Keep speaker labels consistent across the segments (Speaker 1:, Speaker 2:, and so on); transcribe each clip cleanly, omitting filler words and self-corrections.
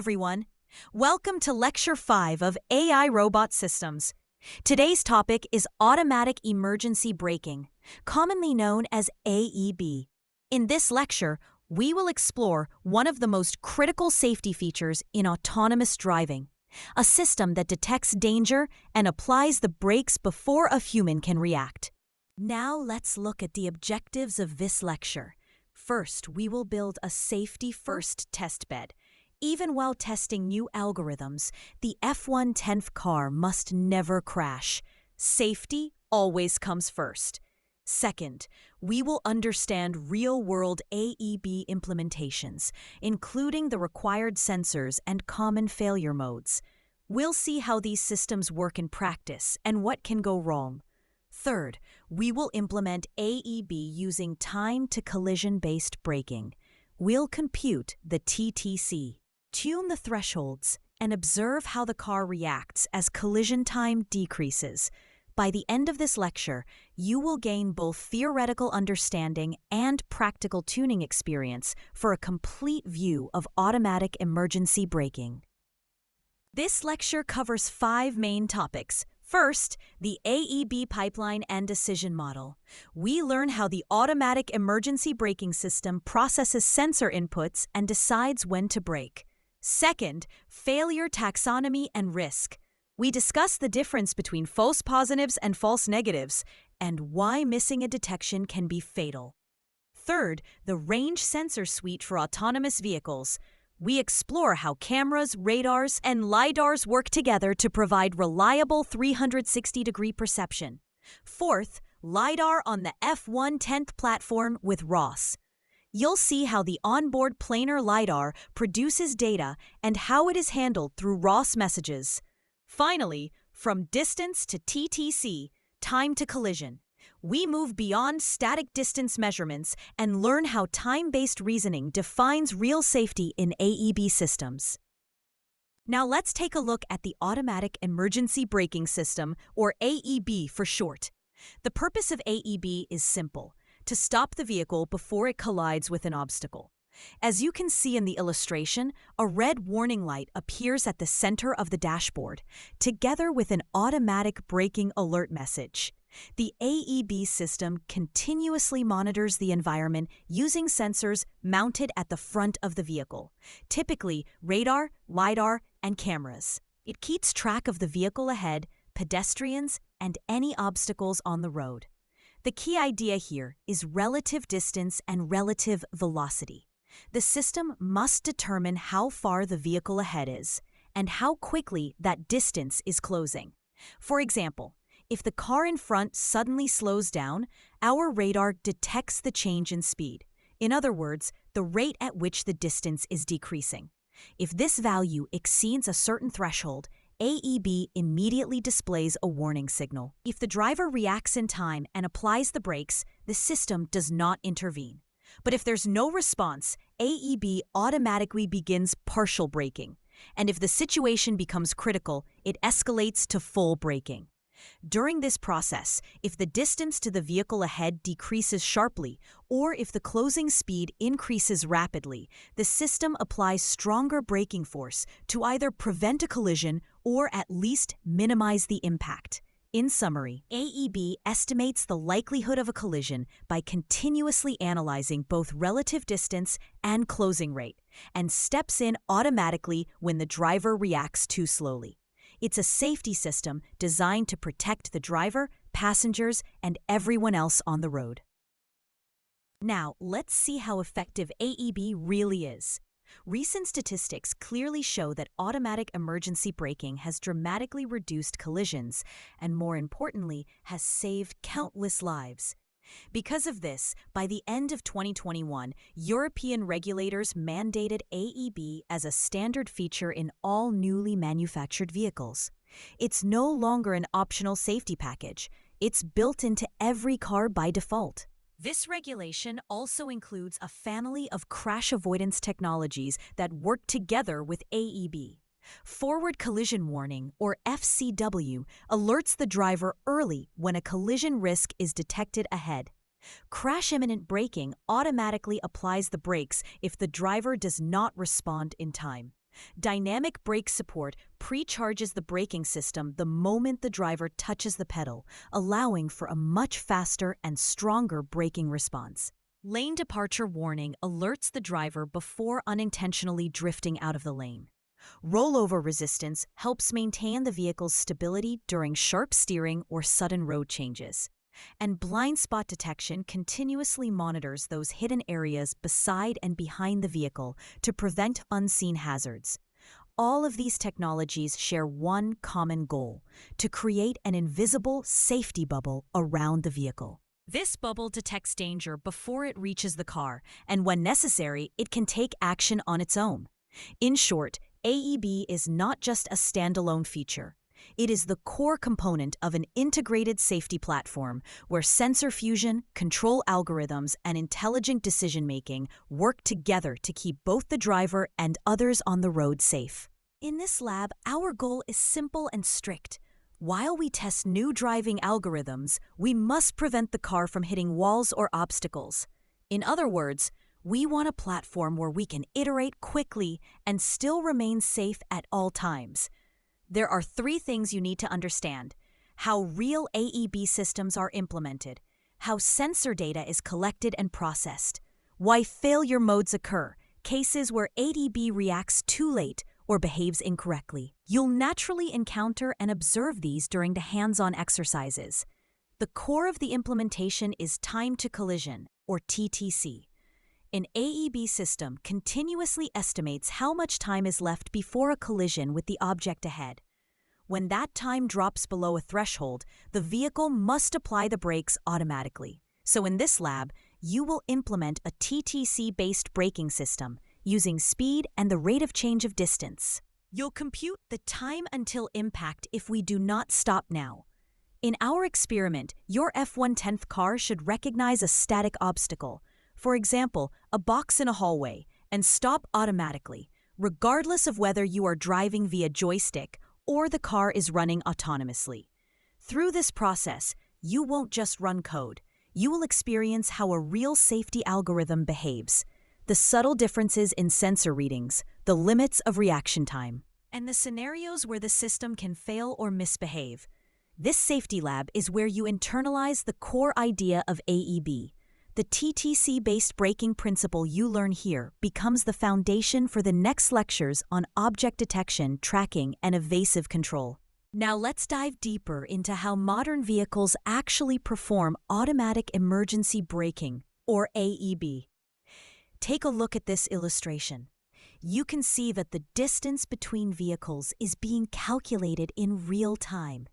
Speaker 1: everyone. Welcome to Lecture 5 of AI Robot Systems. Today's topic is Automatic Emergency Braking, commonly known as AEB. In this lecture, we will explore one of the most critical safety features in autonomous driving, a system that detects danger and applies the brakes before a human can react. Now let's look at the objectives of this lecture. First, we will build a safety-first testbed. Even while testing new algorithms, the F-110th car must never crash. Safety always comes first. Second, we will understand real-world AEB implementations, including the required sensors and common failure modes. We'll see how these systems work in practice and what can go wrong. Third, we will implement AEB using time-to-collision-based braking. We'll compute the TTC, tune the thresholds, and observe how the car reacts as collision time decreases. By the end of this lecture, you will gain both theoretical understanding and practical tuning experience for a complete view of automatic emergency braking. This lecture covers 5 main topics. First, the AEB pipeline and decision model. We learn how the automatic emergency braking system processes sensor inputs and decides when to brake. Second, failure taxonomy and risk. We discuss the difference between false positives and false negatives and why missing a detection can be fatal. Third, the range sensor suite for autonomous vehicles. We explore how cameras, radars, and LiDARs work together to provide reliable 360-degree perception. Fourth, LiDAR on the F-110th platform with ROS. You'll see how the onboard planar LiDAR produces data and how it is handled through ROS messages. Finally, from distance to TTC, time to collision, we move beyond static distance measurements and learn how time-based reasoning defines real safety in AEB systems. Now let's take a look at the Automatic Emergency Braking System, or AEB for short. The purpose of AEB is simple: to stop the vehicle before it collides with an obstacle. As you can see in the illustration, a red warning light appears at the center of the dashboard, together with an automatic braking alert message. The AEB system continuously monitors the environment using sensors mounted at the front of the vehicle, typically radar, LiDAR, and cameras. It keeps track of the vehicle ahead, pedestrians, and any obstacles on the road. The key idea here is relative distance and relative velocity. The system must determine how far the vehicle ahead is and how quickly that distance is closing. For example, if the car in front suddenly slows down, our radar detects the change in speed. In other words, the rate at which the distance is decreasing. If this value exceeds a certain threshold, AEB immediately displays a warning signal. If the driver reacts in time and applies the brakes, the system does not intervene. But if there's no response, AEB automatically begins partial braking. And if the situation becomes critical, it escalates to full braking. During this process, if the distance to the vehicle ahead decreases sharply, or if the closing speed increases rapidly, the system applies stronger braking force to either prevent a collision or at least minimize the impact. In summary, AEB estimates the likelihood of a collision by continuously analyzing both relative distance and closing rate, and steps in automatically when the driver reacts too slowly. It's a safety system designed to protect the driver, passengers, and everyone else on the road. Now, let's see how effective AEB really is. Recent statistics clearly show that automatic emergency braking has dramatically reduced collisions and, more importantly, has saved countless lives. Because of this, by the end of 2021, European regulators mandated AEB as a standard feature in all newly manufactured vehicles. It's no longer an optional safety package. It's built into every car by default. This regulation also includes a family of crash avoidance technologies that work together with AEB. Forward Collision Warning, or FCW, alerts the driver early when a collision risk is detected ahead. Crash imminent braking automatically applies the brakes if the driver does not respond in time. Dynamic brake support pre-charges the braking system the moment the driver touches the pedal, allowing for a much faster and stronger braking response. Lane departure warning alerts the driver before unintentionally drifting out of the lane. Rollover resistance helps maintain the vehicle's stability during sharp steering or sudden road changes. And blind spot detection continuously monitors those hidden areas beside and behind the vehicle to prevent unseen hazards. All of these technologies share one common goal: to create an invisible safety bubble around the vehicle. This bubble detects danger before it reaches the car, and when necessary, it can take action on its own. In short, AEB is not just a standalone feature. It is the core component of an integrated safety platform where sensor fusion, control algorithms, and intelligent decision-making work together to keep both the driver and others on the road safe. In this lab, our goal is simple and strict. While we test new driving algorithms, we must prevent the car from hitting walls or obstacles. In other words, we want a platform where we can iterate quickly and still remain safe at all times. There are 3 things you need to understand: how real AEB systems are implemented, how sensor data is collected and processed, why failure modes occur, cases where AEB reacts too late or behaves incorrectly. You'll naturally encounter and observe these during the hands-on exercises. The core of the implementation is time to collision, or TTC. An AEB system continuously estimates how much time is left before a collision with the object ahead. When that time drops below a threshold, the vehicle must apply the brakes automatically. So in this lab, you will implement a TTC-based braking system using speed and the rate of change of distance. You'll compute the time until impact if we do not stop now. In our experiment, your F1/10th car should recognize a static obstacle, for example, a box in a hallway, and stop automatically, regardless of whether you are driving via joystick or the car is running autonomously. Through this process, you won't just run code. You will experience how a real safety algorithm behaves, the subtle differences in sensor readings, the limits of reaction time, and the scenarios where the system can fail or misbehave. This safety lab is where you internalize the core idea of AEB. The TTC-based braking principle you learn here becomes the foundation for the next lectures on object detection, tracking, and evasive control. Now let's dive deeper into how modern vehicles actually perform automatic emergency braking, or AEB. Take a look at this illustration. You can see that the distance between vehicles is being calculated in real time.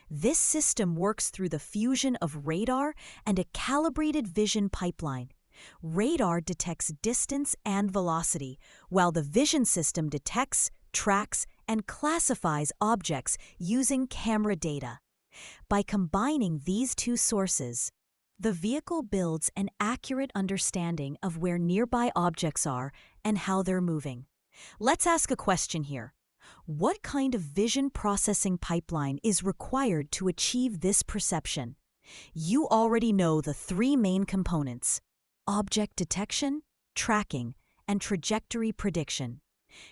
Speaker 1: This system works through the fusion of radar and a calibrated vision pipeline. Radar detects distance and velocity, while the vision system detects, tracks, and classifies objects using camera data. By combining these 2 sources, the vehicle builds an accurate understanding of where nearby objects are and how they're moving. Let's ask a question here. What kind of vision processing pipeline is required to achieve this perception? You already know the 3 main components: object detection, tracking, and trajectory prediction.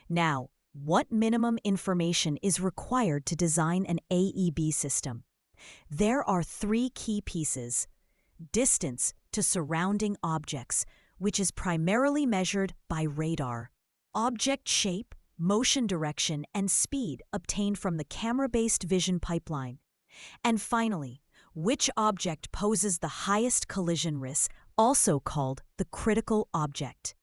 Speaker 1: Now, what minimum information is required to design an AEB system? There are 3 key pieces: distance to surrounding objects, which is primarily measured by radar; object shape, motion direction, and speed obtained from the camera-based vision pipeline; and finally, which object poses the highest collision risk, also called the critical object.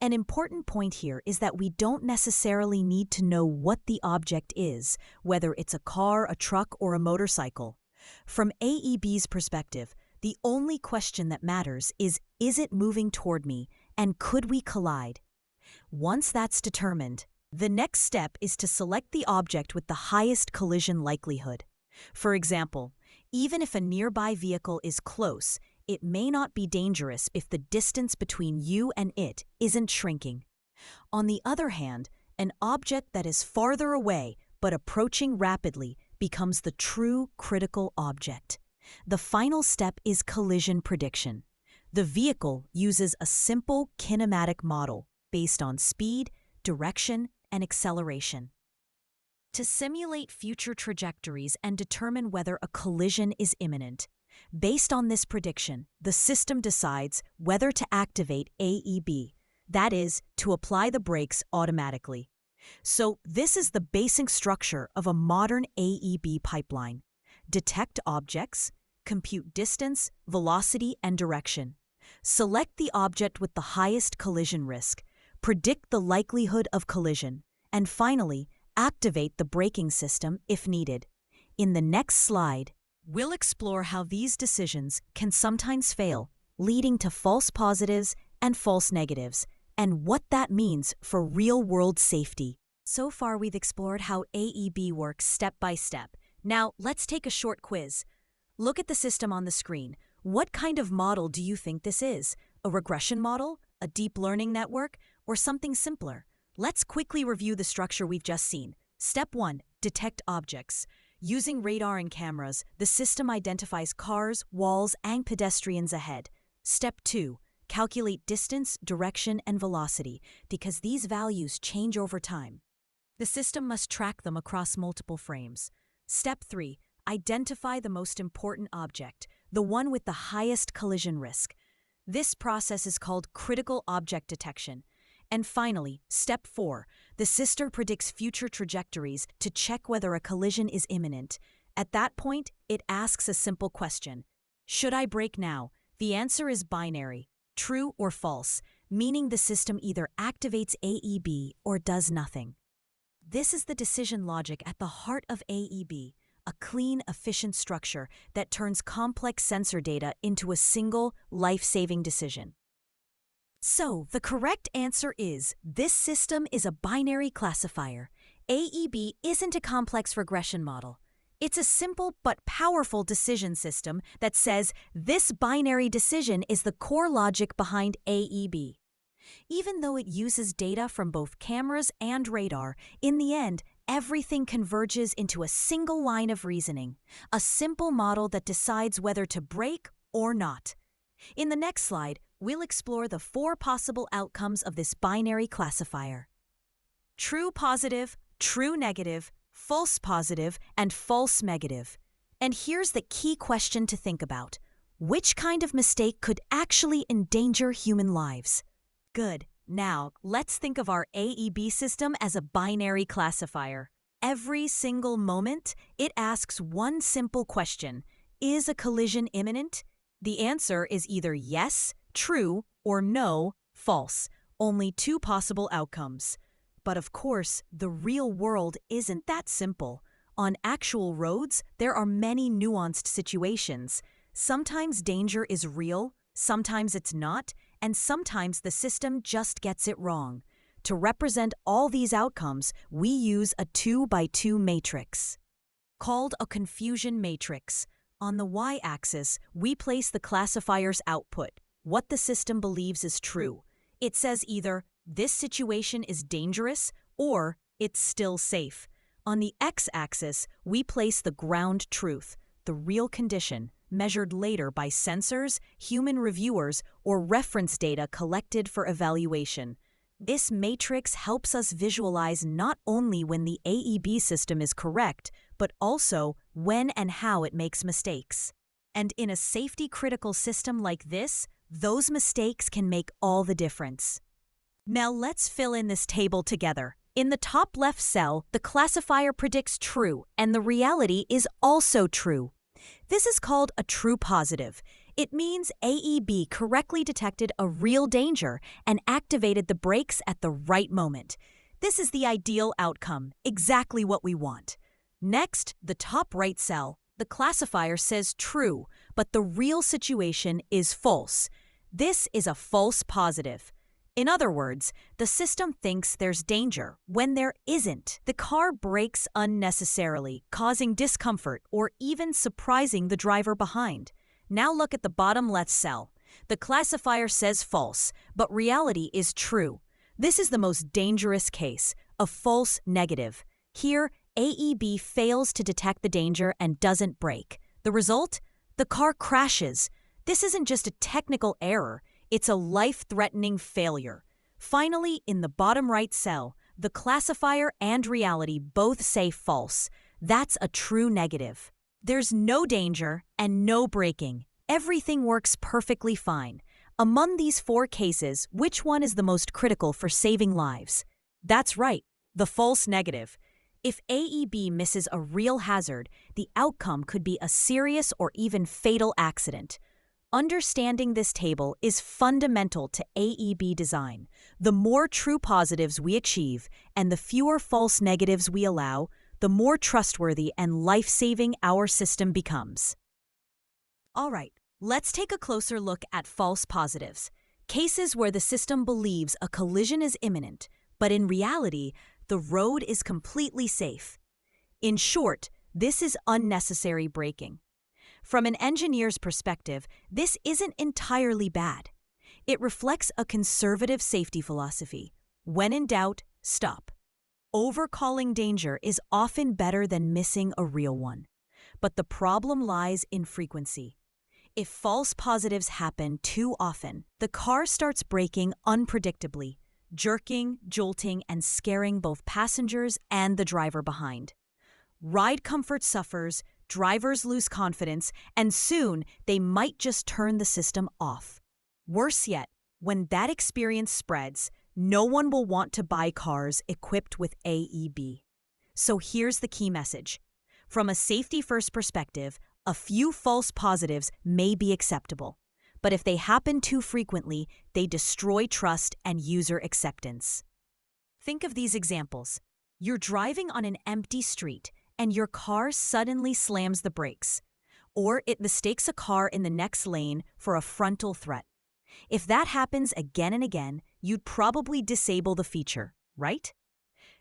Speaker 1: An important point here is that we don't necessarily need to know what the object is, whether it's a car, a truck, or a motorcycle. From AEB's perspective, the only question that matters is it moving toward me, and could we collide? Once that's determined, the next step is to select the object with the highest collision likelihood. For example, even if a nearby vehicle is close, it may not be dangerous if the distance between you and it isn't shrinking. On the other hand, an object that is farther away but approaching rapidly becomes the true critical object. The final step is collision prediction. The vehicle uses a simple kinematic model based on speed, direction, and acceleration. To simulate future trajectories and determine whether a collision is imminent. Based on this prediction, the system decides whether to activate AEB, that is, to apply the brakes automatically. So this is the basic structure of a modern AEB pipeline. Detect objects, compute distance, velocity, and direction. Select the object with the highest collision risk, predict the likelihood of collision, and finally, activate the braking system if needed. In the next slide, we'll explore how these decisions can sometimes fail, leading to false positives and false negatives, and what that means for real-world safety. So far, we've explored how AEB works step by step. Now, let's take a short quiz. Look at the system on the screen. What kind of model do you think this is? A regression model? A deep learning network? Or something simpler? Let's quickly review the structure we've just seen. Step 1. Detect objects. Using radar and cameras, the system identifies cars, walls, and pedestrians ahead. Step 2. Calculate distance, direction, and velocity, because these values change over time. The system must track them across multiple frames. Step 3. Identify the most important object, the one with the highest collision risk. This process is called critical object detection. And finally, step 4, the system predicts future trajectories to check whether a collision is imminent. At that point, it asks a simple question. Should I brake now? The answer is binary, true or false, meaning the system either activates AEB or does nothing. This is the decision logic at the heart of AEB, a clean, efficient structure that turns complex sensor data into a single, life-saving decision. So, the correct answer is, this system is a binary classifier. AEB isn't a complex regression model. It's a simple but powerful decision system that says this binary decision is the core logic behind AEB. Even though it uses data from both cameras and radar, in the end, everything converges into a single line of reasoning, a simple model that decides whether to brake or not. In the next slide, we'll explore the 4 possible outcomes of this binary classifier. True positive, true negative, false positive, and false negative. And here's the key question to think about. Which kind of mistake could actually endanger human lives? Good. Now, let's think of our AEB system as a binary classifier. Every single moment, it asks one simple question. Is a collision imminent? The answer is either yes, true, or no, false. Only 2 possible outcomes. But of course, the real world isn't that simple. On actual roads, there are many nuanced situations. Sometimes danger is real, sometimes it's not, and sometimes the system just gets it wrong. To represent all these outcomes, we use a 2x2 matrix, called a confusion matrix. On the y-axis, we place the classifier's output, what the system believes is true. It says either, this situation is dangerous, or it's still safe. On the x-axis, we place the ground truth, the real condition, measured later by sensors, human reviewers, or reference data collected for evaluation. This matrix helps us visualize not only when the AEB system is correct, but also when and how it makes mistakes. And in a safety-critical system like this, those mistakes can make all the difference. Now let's fill in this table together. In the top left cell, the classifier predicts true, and the reality is also true. This is called a true positive. It means AEB correctly detected a real danger and activated the brakes at the right moment. This is the ideal outcome, exactly what we want. Next, the top right cell. The classifier says true, but the real situation is false. This is a false positive. In other words, the system thinks there's danger when there isn't. The car brakes unnecessarily, causing discomfort or even surprising the driver behind. Now look at the bottom left cell. The classifier says false, but reality is true. This is the most dangerous case, a false negative. Here, AEB fails to detect the danger and doesn't brake. The result? The car crashes. This isn't just a technical error. It's a life-threatening failure. Finally, in the bottom right cell, the classifier and reality both say false. That's a true negative. There's no danger and no braking. Everything works perfectly fine. Among these 4 cases, which one is the most critical for saving lives? That's right, the false negative. If AEB misses a real hazard, the outcome could be a serious or even fatal accident. Understanding this table is fundamental to AEB design. The more true positives we achieve and the fewer false negatives we allow, the more trustworthy and life-saving our system becomes. All right, let's take a closer look at false positives. Cases where the system believes a collision is imminent, but in reality, the road is completely safe. In short, this is unnecessary braking. From an engineer's perspective, this isn't entirely bad. It reflects a conservative safety philosophy. When in doubt, stop. Overcalling danger is often better than missing a real one. But the problem lies in frequency. If false positives happen too often, the car starts braking unpredictably, jerking, jolting, and scaring both passengers and the driver behind. Ride comfort suffers, drivers lose confidence, and soon they might just turn the system off. Worse yet, when that experience spreads, no one will want to buy cars equipped with AEB. So here's the key message. From a safety-first perspective, a few false positives may be acceptable. But if they happen too frequently, they destroy trust and user acceptance. Think of these examples. You're driving on an empty street, and your car suddenly slams the brakes. Or it mistakes a car in the next lane for a frontal threat. If that happens again and again, you'd probably disable the feature, right?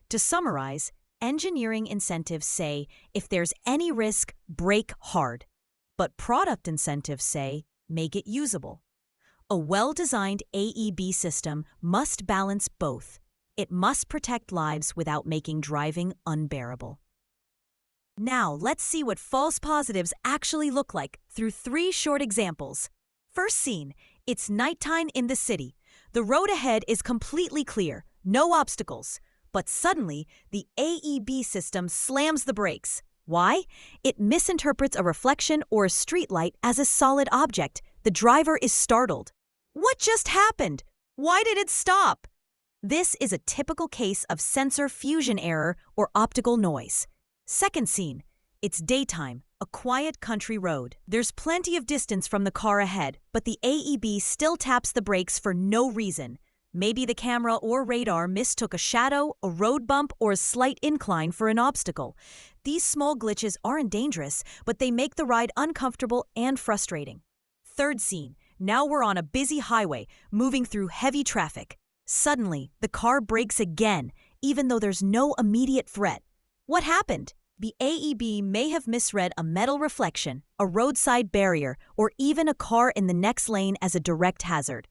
Speaker 1: To summarize, engineering incentives say if there's any risk, brake hard. But product incentives say make it usable. A well-designed AEB system must balance both. It must protect lives without making driving unbearable. Now, let's see what false positives actually look like through 3 short examples. First scene, it's nighttime in the city. The road ahead is completely clear, no obstacles. But suddenly, the AEB system slams the brakes. Why? It misinterprets a reflection or a streetlight as a solid object. The driver is startled. What just happened? Why did it stop? This is a typical case of sensor fusion error or optical noise. Second scene. It's daytime, a quiet country road. There's plenty of distance from the car ahead, but the AEB still taps the brakes for no reason. Maybe the camera or radar mistook a shadow, a road bump, or a slight incline for an obstacle. These small glitches aren't dangerous, but they make the ride uncomfortable and frustrating. Third scene. Now we're on a busy highway, moving through heavy traffic. Suddenly, the car brakes again, even though there's no immediate threat. What happened? The AEB may have misread a metal reflection, a roadside barrier, or even a car in the next lane as a direct hazard.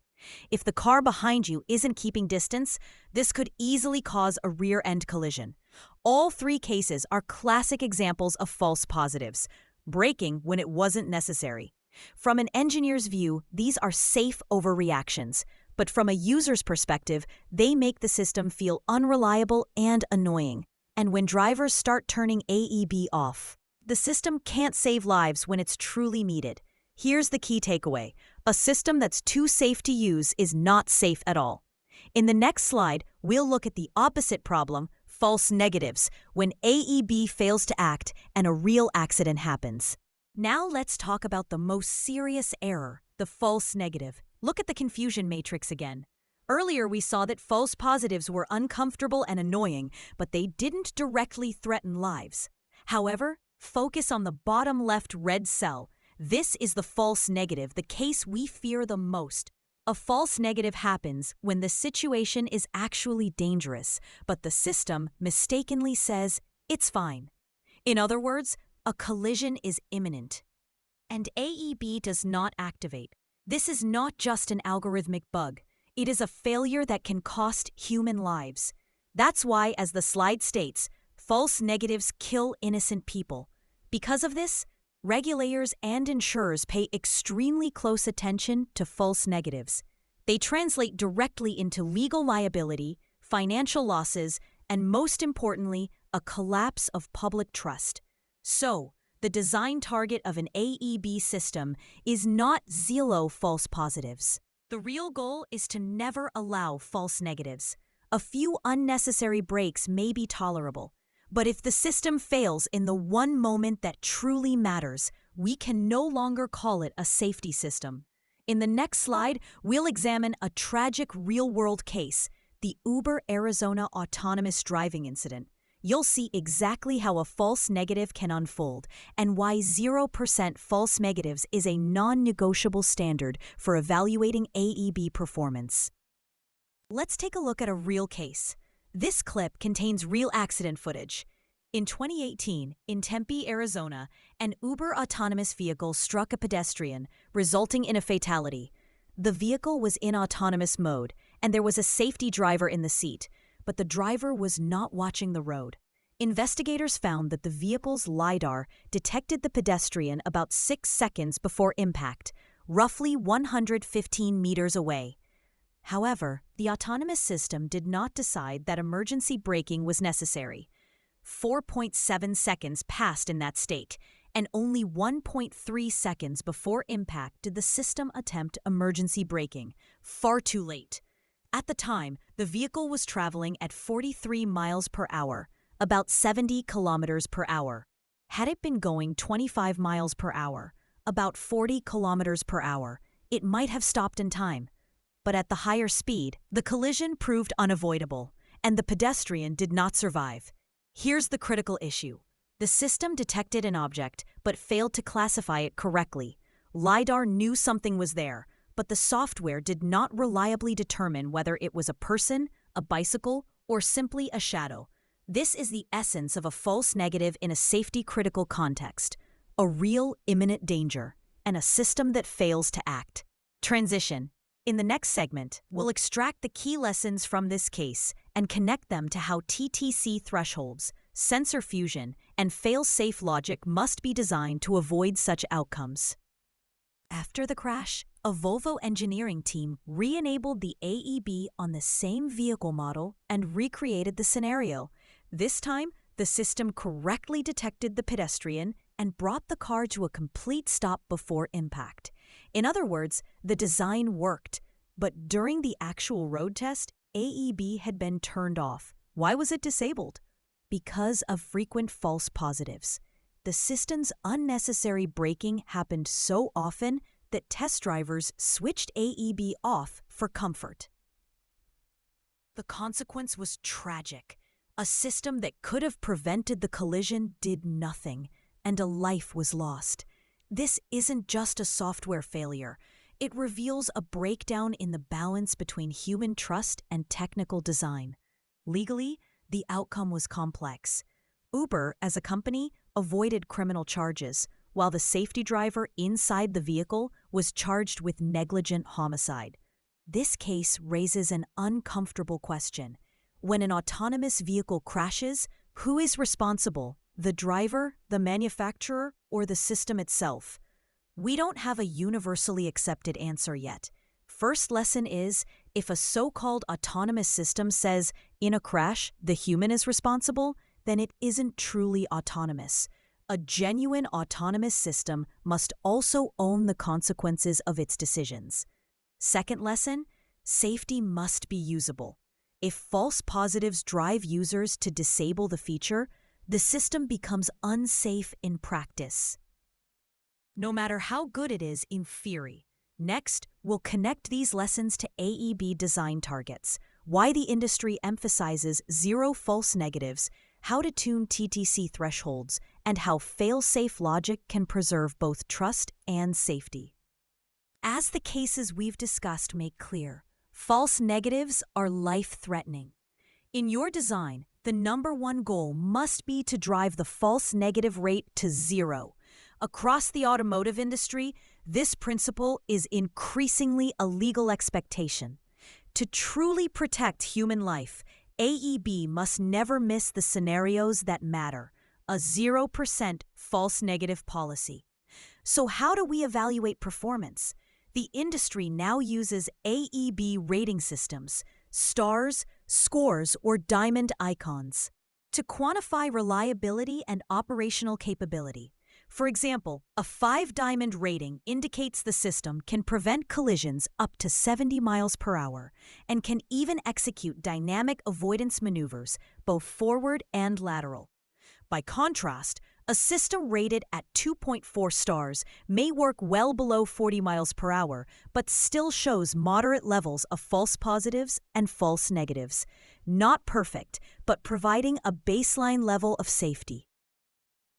Speaker 1: If the car behind you isn't keeping distance, this could easily cause a rear-end collision. All 3 cases are classic examples of false positives, braking when it wasn't necessary. From an engineer's view, these are safe overreactions, but from a user's perspective, they make the system feel unreliable and annoying. And when drivers start turning AEB off, the system can't save lives when it's truly needed. Here's the key takeaway. A system that's too safe to use is not safe at all. In the next slide, we'll look at the opposite problem, false negatives, when AEB fails to act and a real accident happens. Now let's talk about the most serious error, the false negative. Look at the confusion matrix again. Earlier we saw that false positives were uncomfortable and annoying, but they didn't directly threaten lives. However, focus on the bottom left red cell. This is the false negative, the case we fear the most. A false negative happens when the situation is actually dangerous, but the system mistakenly says it's fine. In other words, a collision is imminent. And AEB does not activate. This is not just an algorithmic bug. It is a failure that can cost human lives. That's why, as the slide states, false negatives kill innocent people. Because of this, regulators and insurers pay extremely close attention to false negatives. They translate directly into legal liability, financial losses, and most importantly, a collapse of public trust. So, the design target of an AEB system is not zero false positives. The real goal is to never allow false negatives. A few unnecessary breaks may be tolerable, but if the system fails in the one moment that truly matters, we can no longer call it a safety system. In the next slide, we'll examine a tragic real-world case, the Uber Arizona autonomous driving incident. You'll see exactly how a false negative can unfold and why 0% false negatives is a non-negotiable standard for evaluating AEB performance. Let's take a look at a real case. This clip contains real accident footage. In 2018, in Tempe, Arizona, an Uber autonomous vehicle struck a pedestrian, resulting in a fatality. The vehicle was in autonomous mode, and there was a safety driver in the seat, but the driver was not watching the road. Investigators found that the vehicle's LiDAR detected the pedestrian about 6 seconds before impact, roughly 115 meters away. However, the autonomous system did not decide that emergency braking was necessary. 4.7 seconds passed in that state, and only 1.3 seconds before impact did the system attempt emergency braking. Far too late. At the time, the vehicle was traveling at 43 miles per hour, about 70 kilometers per hour. Had it been going 25 miles per hour, about 40 kilometers per hour, it might have stopped in time. But at the higher speed, the collision proved unavoidable, and the pedestrian did not survive. Here's the critical issue. The system detected an object, but failed to classify it correctly. LiDAR knew something was there, but the software did not reliably determine whether it was a person, a bicycle, or simply a shadow. This is the essence of a false negative in a safety-critical context, a real imminent danger, and a system that fails to act. Transition. In the next segment, we'll extract the key lessons from this case and connect them to how TTC thresholds, sensor fusion, and fail-safe logic must be designed to avoid such outcomes. After the crash, a Volvo engineering team re-enabled the AEB on the same vehicle model and recreated the scenario. This time, the system correctly detected the pedestrian and brought the car to a complete stop before impact. In other words, the design worked, but during the actual road test, AEB had been turned off. Why was it disabled? Because of frequent false positives. The system's unnecessary braking happened so often that test drivers switched AEB off for comfort. The consequence was tragic. A system that could have prevented the collision did nothing, and a life was lost. This isn't just a software failure. It reveals a breakdown in the balance between human trust and technical design. Legally, the outcome was complex. Uber, as a company, avoided criminal charges, while the safety driver inside the vehicle was charged with negligent homicide. This case raises an uncomfortable question. When an autonomous vehicle crashes, who is responsible? The driver, the manufacturer, or the system itself? We don't have a universally accepted answer yet. First lesson is, if a so-called autonomous system says, in a crash, the human is responsible, then it isn't truly autonomous. A genuine autonomous system must also own the consequences of its decisions. Second lesson, safety must be usable. If false positives drive users to disable the feature, the system becomes unsafe in practice. No matter how good it is in theory. Next, we'll connect these lessons to AEB design targets, why the industry emphasizes zero false negatives, how to tune TTC thresholds, and how fail-safe logic can preserve both trust and safety. As the cases we've discussed make clear, false negatives are life-threatening. In your design, the number one goal must be to drive the false negative rate to zero. Across the automotive industry, this principle is increasingly a legal expectation. To truly protect human life, AEB must never miss the scenarios that matter, a 0% false negative policy. So how do we evaluate performance? The industry now uses AEB rating systems, stars, scores, or diamond icons to quantify reliability and operational capability. For example, a 5-diamond rating indicates the system can prevent collisions up to 70 miles per hour and can even execute dynamic avoidance maneuvers, both forward and lateral. By contrast, a system rated at 2.4 stars may work well below 40 miles per hour, but still shows moderate levels of false positives and false negatives. Not perfect, but providing a baseline level of safety.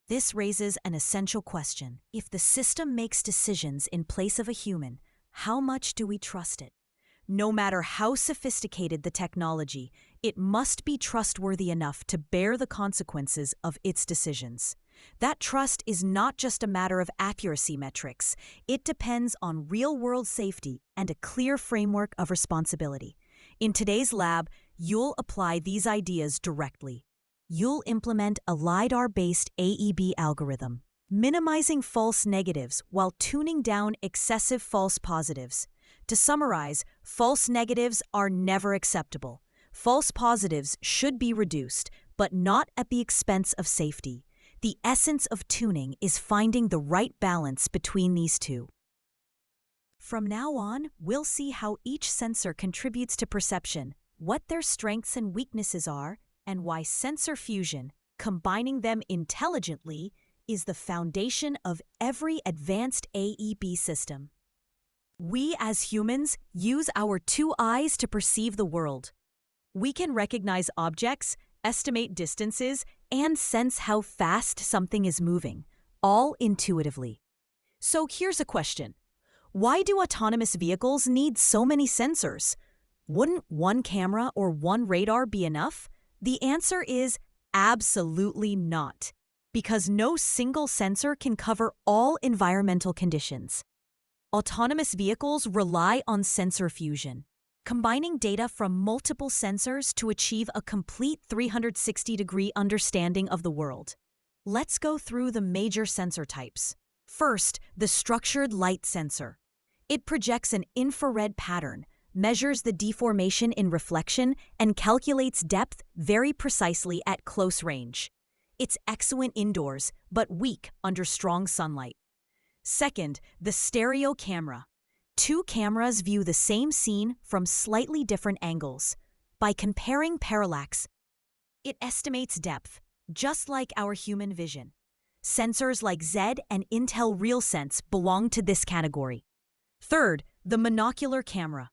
Speaker 1: This raises an essential question. If the system makes decisions in place of a human, how much do we trust it? No matter how sophisticated the technology, it must be trustworthy enough to bear the consequences of its decisions. That trust is not just a matter of accuracy metrics. It depends on real-world safety and a clear framework of responsibility. In today's lab, you'll apply these ideas directly. You'll implement a LiDAR-based AEB algorithm, minimizing false negatives while tuning down excessive false positives. To summarize, false negatives are never acceptable. False positives should be reduced, but not at the expense of safety. The essence of tuning is finding the right balance between these two. From now on, we'll see how each sensor contributes to perception, what their strengths and weaknesses are, and why sensor fusion, combining them intelligently, is the foundation of every advanced AEB system. We as humans use our 2 eyes to perceive the world. We can recognize objects, estimate distances, and sense how fast something is moving, all intuitively. So here's a question. Why do autonomous vehicles need so many sensors? Wouldn't one camera or one radar be enough? The answer is absolutely not, because no single sensor can cover all environmental conditions. Autonomous vehicles rely on sensor fusion, combining data from multiple sensors to achieve a complete 360-degree understanding of the world. Let's go through the major sensor types. First, the structured light sensor. It projects an infrared pattern, measures the deformation in reflection, and calculates depth very precisely at close range. It's excellent indoors, but weak under strong sunlight. Second, the stereo camera. 2 cameras view the same scene from slightly different angles. By comparing parallax, it estimates depth, just like our human vision. Sensors like Z and Intel RealSense belong to this category. Third, the monocular camera.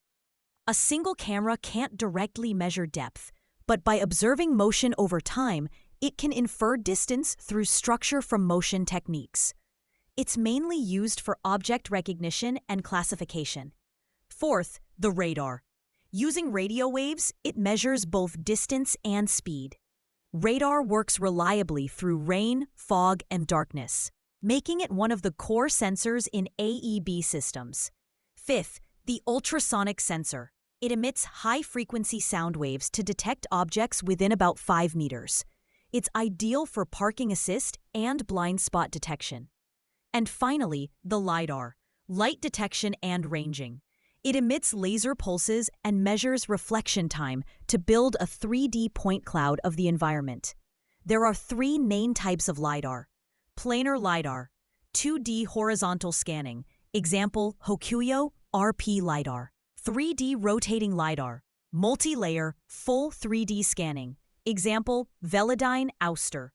Speaker 1: A single camera can't directly measure depth, but by observing motion over time, it can infer distance through structure from motion techniques. It's mainly used for object recognition and classification. Fourth, the radar. Using radio waves, it measures both distance and speed. Radar works reliably through rain, fog, and darkness, making it one of the core sensors in AEB systems. Fifth, the ultrasonic sensor. It emits high-frequency sound waves to detect objects within about 5 meters. It's ideal for parking assist and blind spot detection. And finally, the LiDAR, light detection and ranging. It emits laser pulses and measures reflection time to build a 3D point cloud of the environment. There are 3 main types of LiDAR. Planar LiDAR, 2D horizontal scanning, example Hokuyo RP LiDAR. 3D rotating LiDAR, multi-layer, full 3D scanning, example Velodyne Ouster.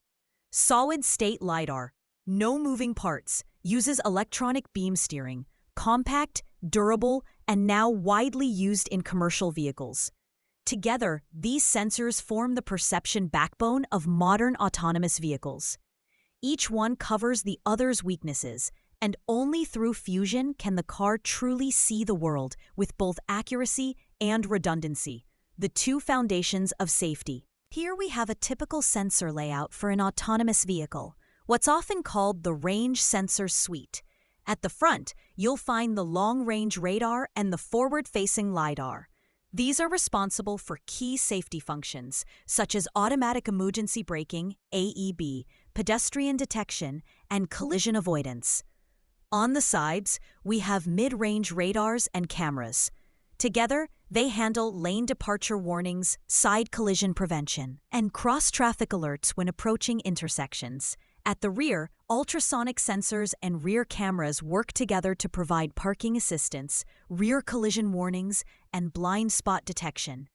Speaker 1: Solid-state LiDAR, no moving parts, uses electronic beam steering, compact, durable, and now widely used in commercial vehicles. Together, these sensors form the perception backbone of modern autonomous vehicles. Each one covers the other's weaknesses, and only through fusion can the car truly see the world with both accuracy and redundancy, the 2 foundations of safety. Here we have a typical sensor layout for an autonomous vehicle, what's often called the range sensor suite. At the front, you'll find the long-range radar and the forward-facing LiDAR. These are responsible for key safety functions, such as automatic emergency braking, AEB, pedestrian detection, and collision avoidance. On the sides, we have mid-range radars and cameras. Together, They handle lane departure warnings, side collision prevention, and cross-traffic alerts when approaching intersections. At the rear, ultrasonic sensors and rear cameras work together to provide parking assistance, rear collision warnings, and blind spot detection.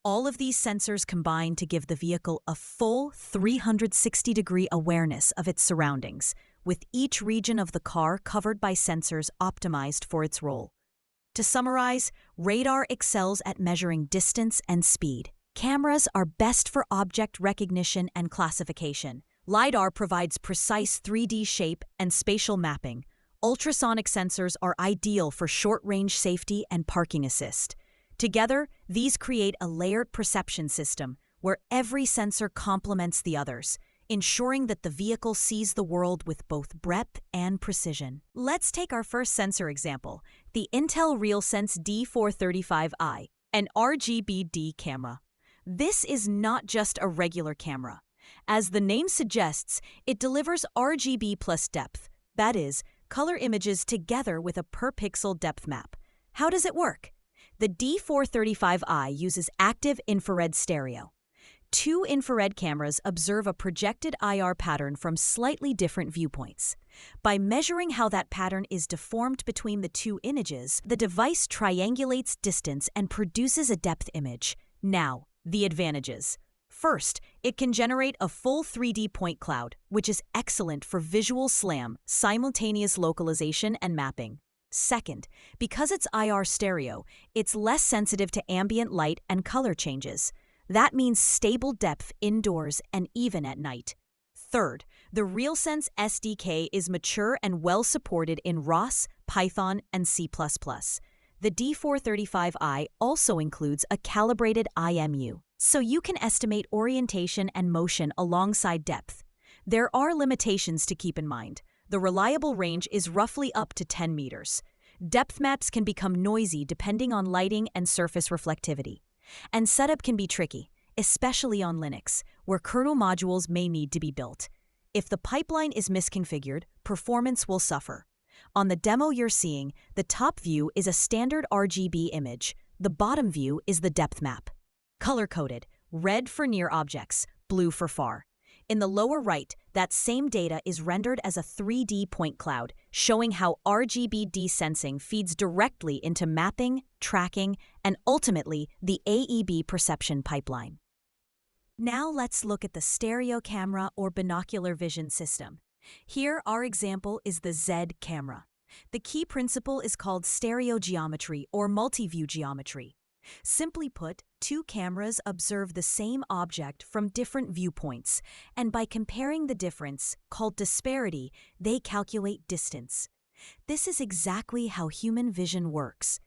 Speaker 1: All of these sensors combine to give the vehicle a full 360-degree awareness of its surroundings, with each region of the car covered by sensors optimized for its role. To summarize, radar excels at measuring distance and speed. Cameras are best for object recognition and classification. LiDAR provides precise 3D shape and spatial mapping. Ultrasonic sensors are ideal for short-range safety and parking assist. Together, these create a layered perception system where every sensor complements the others, ensuring that the vehicle sees the world with both breadth and precision. Let's take our first sensor example, the Intel RealSense D435i, an RGB-D camera. This is not just a regular camera. As the name suggests, it delivers RGB plus depth, that is, color images together with a per-pixel depth map. How does it work? The D435i uses active infrared stereo. Two infrared cameras observe a projected IR pattern from slightly different viewpoints. By measuring how that pattern is deformed between the two images, the device triangulates distance and produces a depth image. Now, the advantages. First, it can generate a full 3D point cloud, which is excellent for visual SLAM, simultaneous localization and mapping. Second, because it's IR stereo, it's less sensitive to ambient light and color changes. That means stable depth indoors and even at night. Third, the RealSense SDK is mature and well supported in ROS, Python, and C++. The D435i also includes a calibrated IMU, so you can estimate orientation and motion alongside depth. There are limitations to keep in mind. The reliable range is roughly up to 10 meters. Depth maps can become noisy depending on lighting and surface reflectivity. And setup can be tricky, especially on Linux, where kernel modules may need to be built. If the pipeline is misconfigured, performance will suffer. On the demo you're seeing, the top view is a standard RGB image. The bottom view is the depth map. Color-coded, red for near objects, blue for far. In the lower right, that same data is rendered as a 3D point cloud, showing how RGB sensing feeds directly into mapping, tracking, and ultimately the AEB perception pipeline. Now let's look at the stereo camera or binocular vision system. Here, our example is the Z camera. The key principle is called stereogeometry or multi-view geometry. Simply put, two cameras observe the same object from different viewpoints, and by comparing the difference, called disparity, they calculate distance. This is exactly how human vision works.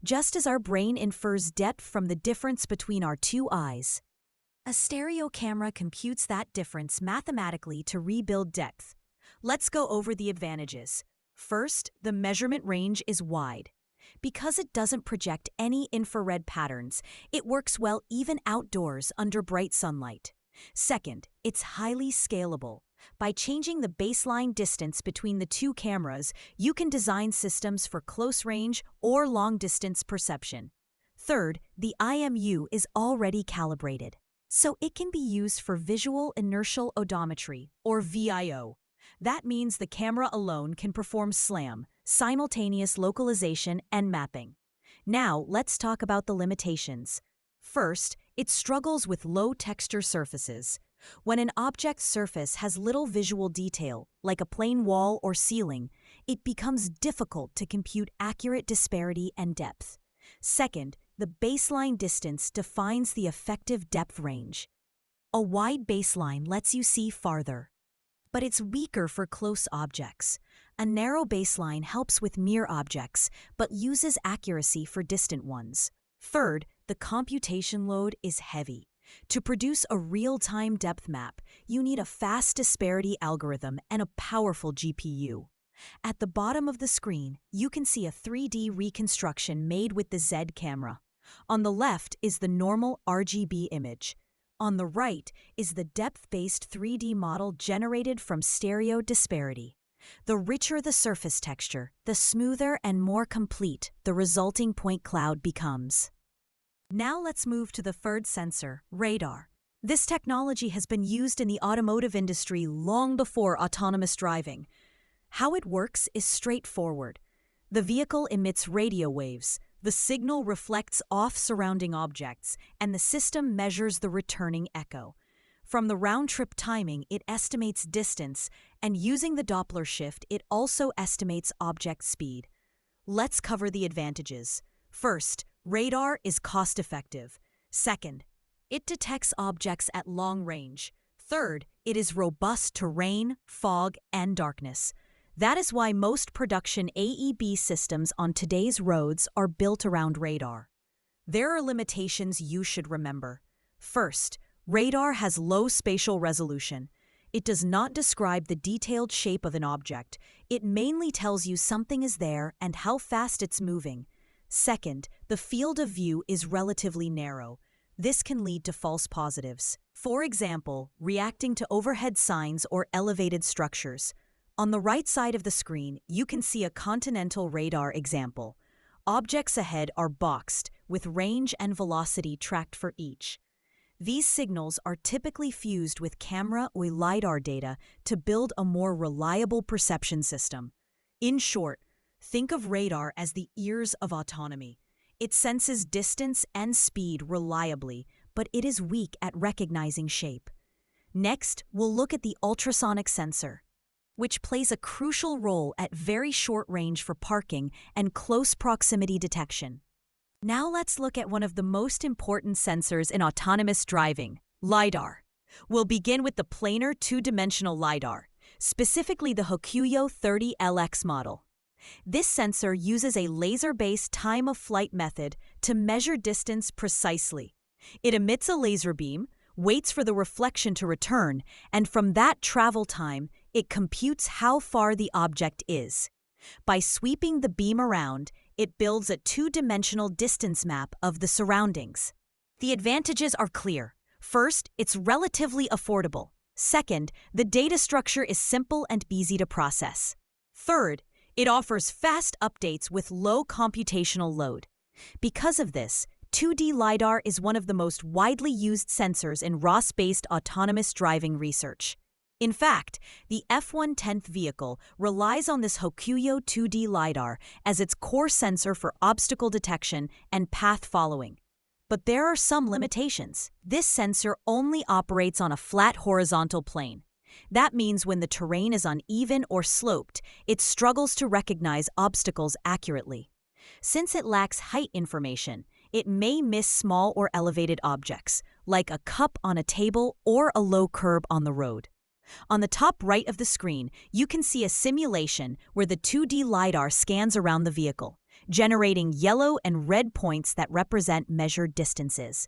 Speaker 1: Just as our brain infers depth from the difference between our two eyes, a stereo camera computes that difference mathematically to rebuild depth. Let's go over the advantages. First, the measurement range is wide. Because it doesn't project any infrared patterns, it works well even outdoors under bright sunlight. Second, it's highly scalable. By changing the baseline distance between the two cameras, you can design systems for close range or long-distance perception. Third, the IMU is already calibrated, so it can be used for visual inertial odometry, or VIO. That means the camera alone can perform SLAM, simultaneous localization and mapping. Now, let's talk about the limitations. First, it struggles with low-texture surfaces. When an object's surface has little visual detail, like a plain wall or ceiling, it becomes difficult to compute accurate disparity and depth. Second, the baseline distance defines the effective depth range. A wide baseline lets you see farther, but it's weaker for close objects. A narrow baseline helps with near objects, but uses accuracy for distant ones. Third, the computation load is heavy. To produce a real-time depth map, you need a fast disparity algorithm and a powerful GPU. At the bottom of the screen, you can see a 3D reconstruction made with the Z camera. On the left is the normal RGB image. On the right is the depth-based 3D model generated from stereo disparity. The richer the surface texture, the smoother and more complete the resulting point cloud becomes. Now let's move to the third sensor, radar. This technology has been used in the automotive industry long before autonomous driving. How it works is straightforward. The vehicle emits radio waves, the signal reflects off surrounding objects, and the system measures the returning echo. From the round-trip timing, it estimates distance, and using the Doppler shift, it also estimates object speed. Let's cover the advantages. First, radar is cost-effective. Second, it detects objects at long range. Third, it is robust to rain, fog, and darkness. That is why most production AEB systems on today's roads are built around radar. There are limitations you should remember. First, radar has low spatial resolution. It does not describe the detailed shape of an object. It mainly tells you something is there and how fast it's moving. Second, the field of view is relatively narrow. This can lead to false positives. For example, reacting to overhead signs or elevated structures. On the right side of the screen, you can see a continental radar example. Objects ahead are boxed, with range and velocity tracked for each. These signals are typically fused with camera or LiDAR data to build a more reliable perception system. In short, think of radar as the ears of autonomy. It senses distance and speed reliably, but it is weak at recognizing shape. Next, we'll look at the ultrasonic sensor, which plays a crucial role at very short range for parking and close proximity detection. Now let's look at one of the most important sensors in autonomous driving, LiDAR. We'll begin with the planar two-dimensional LiDAR, specifically the Hokuyo 30LX model. This sensor uses a laser-based time-of-flight method to measure distance precisely. It emits a laser beam, waits for the reflection to return, and from that travel time, it computes how far the object is. By sweeping the beam around, it builds a two-dimensional distance map of the surroundings. The advantages are clear. First, it's relatively affordable. Second, the data structure is simple and easy to process. Third, it offers fast updates with low computational load. Because of this, 2D LiDAR is one of the most widely used sensors in ROS-based autonomous driving research. In fact, the F-110th vehicle relies on this Hokuyo 2D LiDAR as its core sensor for obstacle detection and path following. But there are some limitations. This sensor only operates on a flat horizontal plane. That means when the terrain is uneven or sloped, it struggles to recognize obstacles accurately. Since it lacks height information, it may miss small or elevated objects, like a cup on a table or a low curb on the road. On the top right of the screen, you can see a simulation where the 2D LiDAR scans around the vehicle, generating yellow and red points that represent measured distances.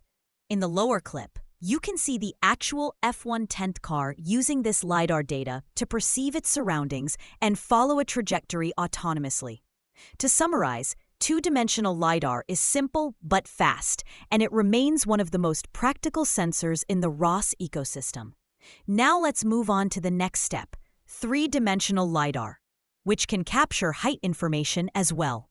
Speaker 1: In the lower clip, you can see the actual F-110th car using this LiDAR data to perceive its surroundings and follow a trajectory autonomously. To summarize, two-dimensional LiDAR is simple but fast, and it remains one of the most practical sensors in the ROS ecosystem. Now let's move on to the next step, three-dimensional LiDAR, which can capture height information as well.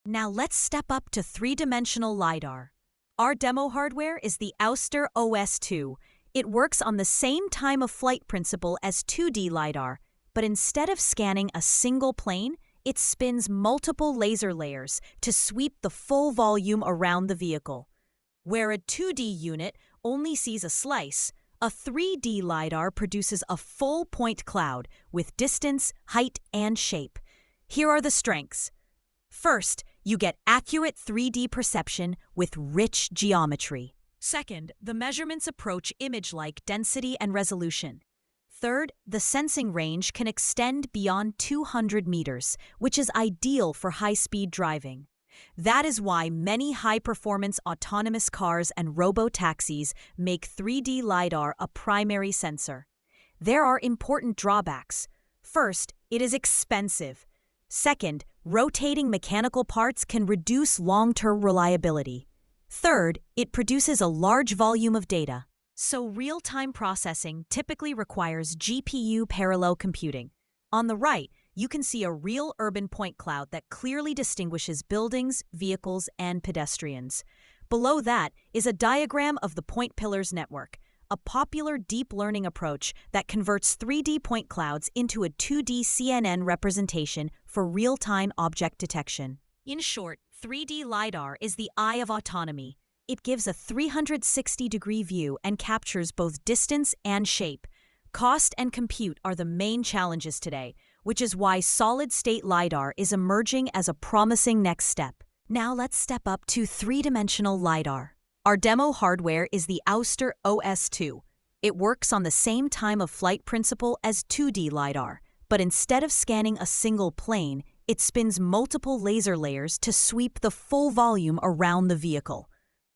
Speaker 1: Now let's step up to three-dimensional LiDAR. Our demo hardware is the Ouster OS2. It works on the same time-of-flight principle as 2D LiDAR, but instead of scanning a single plane, it spins multiple laser layers to sweep the full volume around the vehicle. Where a 2D unit only sees a slice, a 3D LiDAR produces a full point cloud with distance, height, and shape. Here are the strengths. First, you get accurate 3D perception with rich geometry. Second, the measurements approach image-like density and resolution. Third, the sensing range can extend beyond 200 meters, which is ideal for high-speed driving. That is why many high-performance autonomous cars and robo-taxis make 3D LiDAR a primary sensor. There are important drawbacks. First, it is expensive. Second, rotating mechanical parts can reduce long-term reliability. Third, it produces a large volume of data. So real-time processing typically requires GPU parallel computing. On the right, you can see a real urban point cloud that clearly distinguishes buildings, vehicles, and pedestrians. Below that is a diagram of the point pillars network, a popular deep learning approach that converts 3D point clouds into a 2D CNN representation for real-time object detection. In short, 3D LiDAR is the eye of autonomy. It gives a 360-degree view and captures both distance and shape. Cost and compute are the main challenges today, which is why solid-state LiDAR is emerging as a promising next step. Now let's step up to three-dimensional LiDAR. Our demo hardware is the Ouster OS2. It works on the same time-of-flight principle as 2D LiDAR, but instead of scanning a single plane, it spins multiple laser layers to sweep the full volume around the vehicle.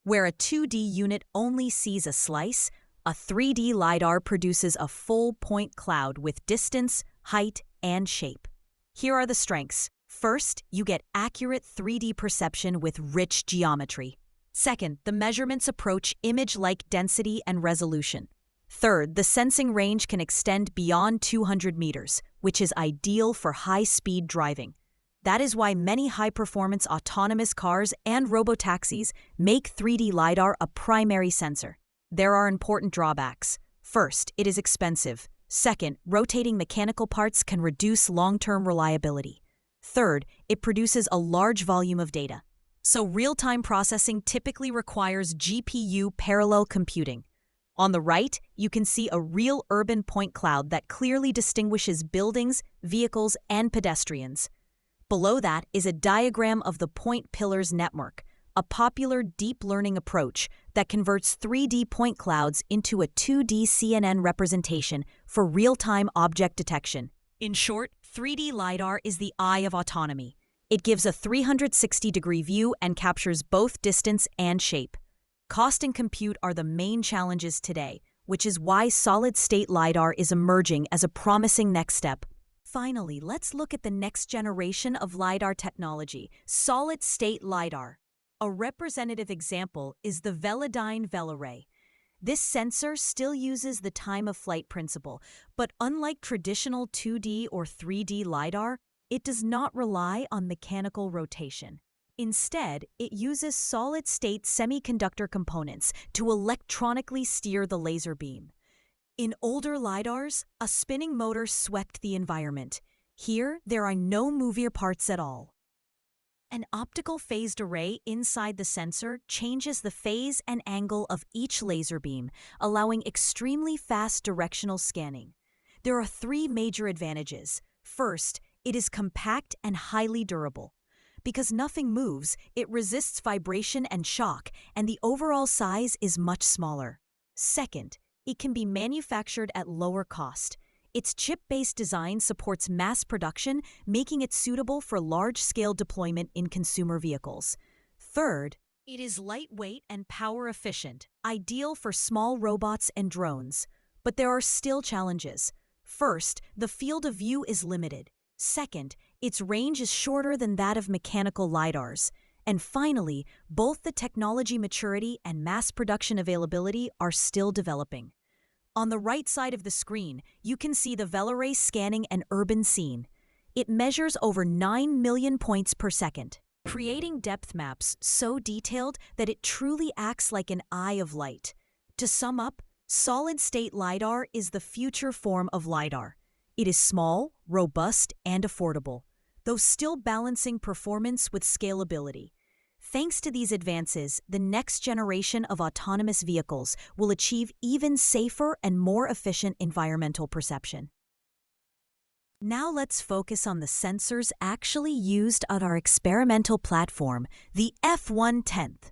Speaker 1: Where a 2D unit only sees a slice, a 3D LiDAR produces a full point cloud with distance, height, and shape. Here are the strengths. First, you get accurate 3D perception with rich geometry. Second, the measurements approach image-like density and resolution. Third, the sensing range can extend beyond 200 meters, which is ideal for high-speed driving. That is why many high-performance autonomous cars and robotaxis make 3D LiDAR a primary sensor. There are important drawbacks. First, it is expensive. Second, rotating mechanical parts can reduce long-term reliability. Third, it produces a large volume of data. So real-time processing typically requires GPU parallel computing. On the right, you can see a real urban point cloud that clearly distinguishes buildings, vehicles, and pedestrians. Below that is a diagram of the point pillars network, a popular deep learning approach that converts 3D point clouds into a 2D CNN representation for real-time object detection. In short, 3D LiDAR is the eye of autonomy. It gives a 360-degree view and captures both distance and shape. Cost and compute are the main challenges today, which is why solid-state LiDAR is emerging as a promising next step. Finally, let's look at the next generation of LiDAR technology, solid-state LiDAR. A representative example is the Velodyne Veloray. This sensor still uses the time-of-flight principle, but unlike traditional 2D or 3D LiDAR, it does not rely on mechanical rotation. Instead, it uses solid-state semiconductor components to electronically steer the laser beam. In older LiDARs, a spinning motor swept the environment. Here, there are no moving parts at all. An optical phased array inside the sensor changes the phase and angle of each laser beam, allowing extremely fast directional scanning. There are three major advantages. First, it is compact and highly durable. Because nothing moves, it resists vibration and shock, and the overall size is much smaller. Second, it can be manufactured at lower cost. Its chip-based design supports mass production, making it suitable for large-scale deployment in consumer vehicles. Third, it is lightweight and power-efficient, ideal for small robots and drones. But there are still challenges. First, the field of view is limited. Second, its range is shorter than that of mechanical LiDARs. And finally, both the technology maturity and mass production availability are still developing. On the right side of the screen, you can see the Veloray scanning an urban scene. It measures over 9 million points per second, creating depth maps so detailed that it truly acts like an eye of light. To sum up, solid-state LiDAR is the future form of LiDAR. It is small, robust, and affordable, though still balancing performance with scalability. Thanks to these advances, the next generation of autonomous vehicles will achieve even safer and more efficient environmental perception. Now let's focus on the sensors actually used on our experimental platform, the F110.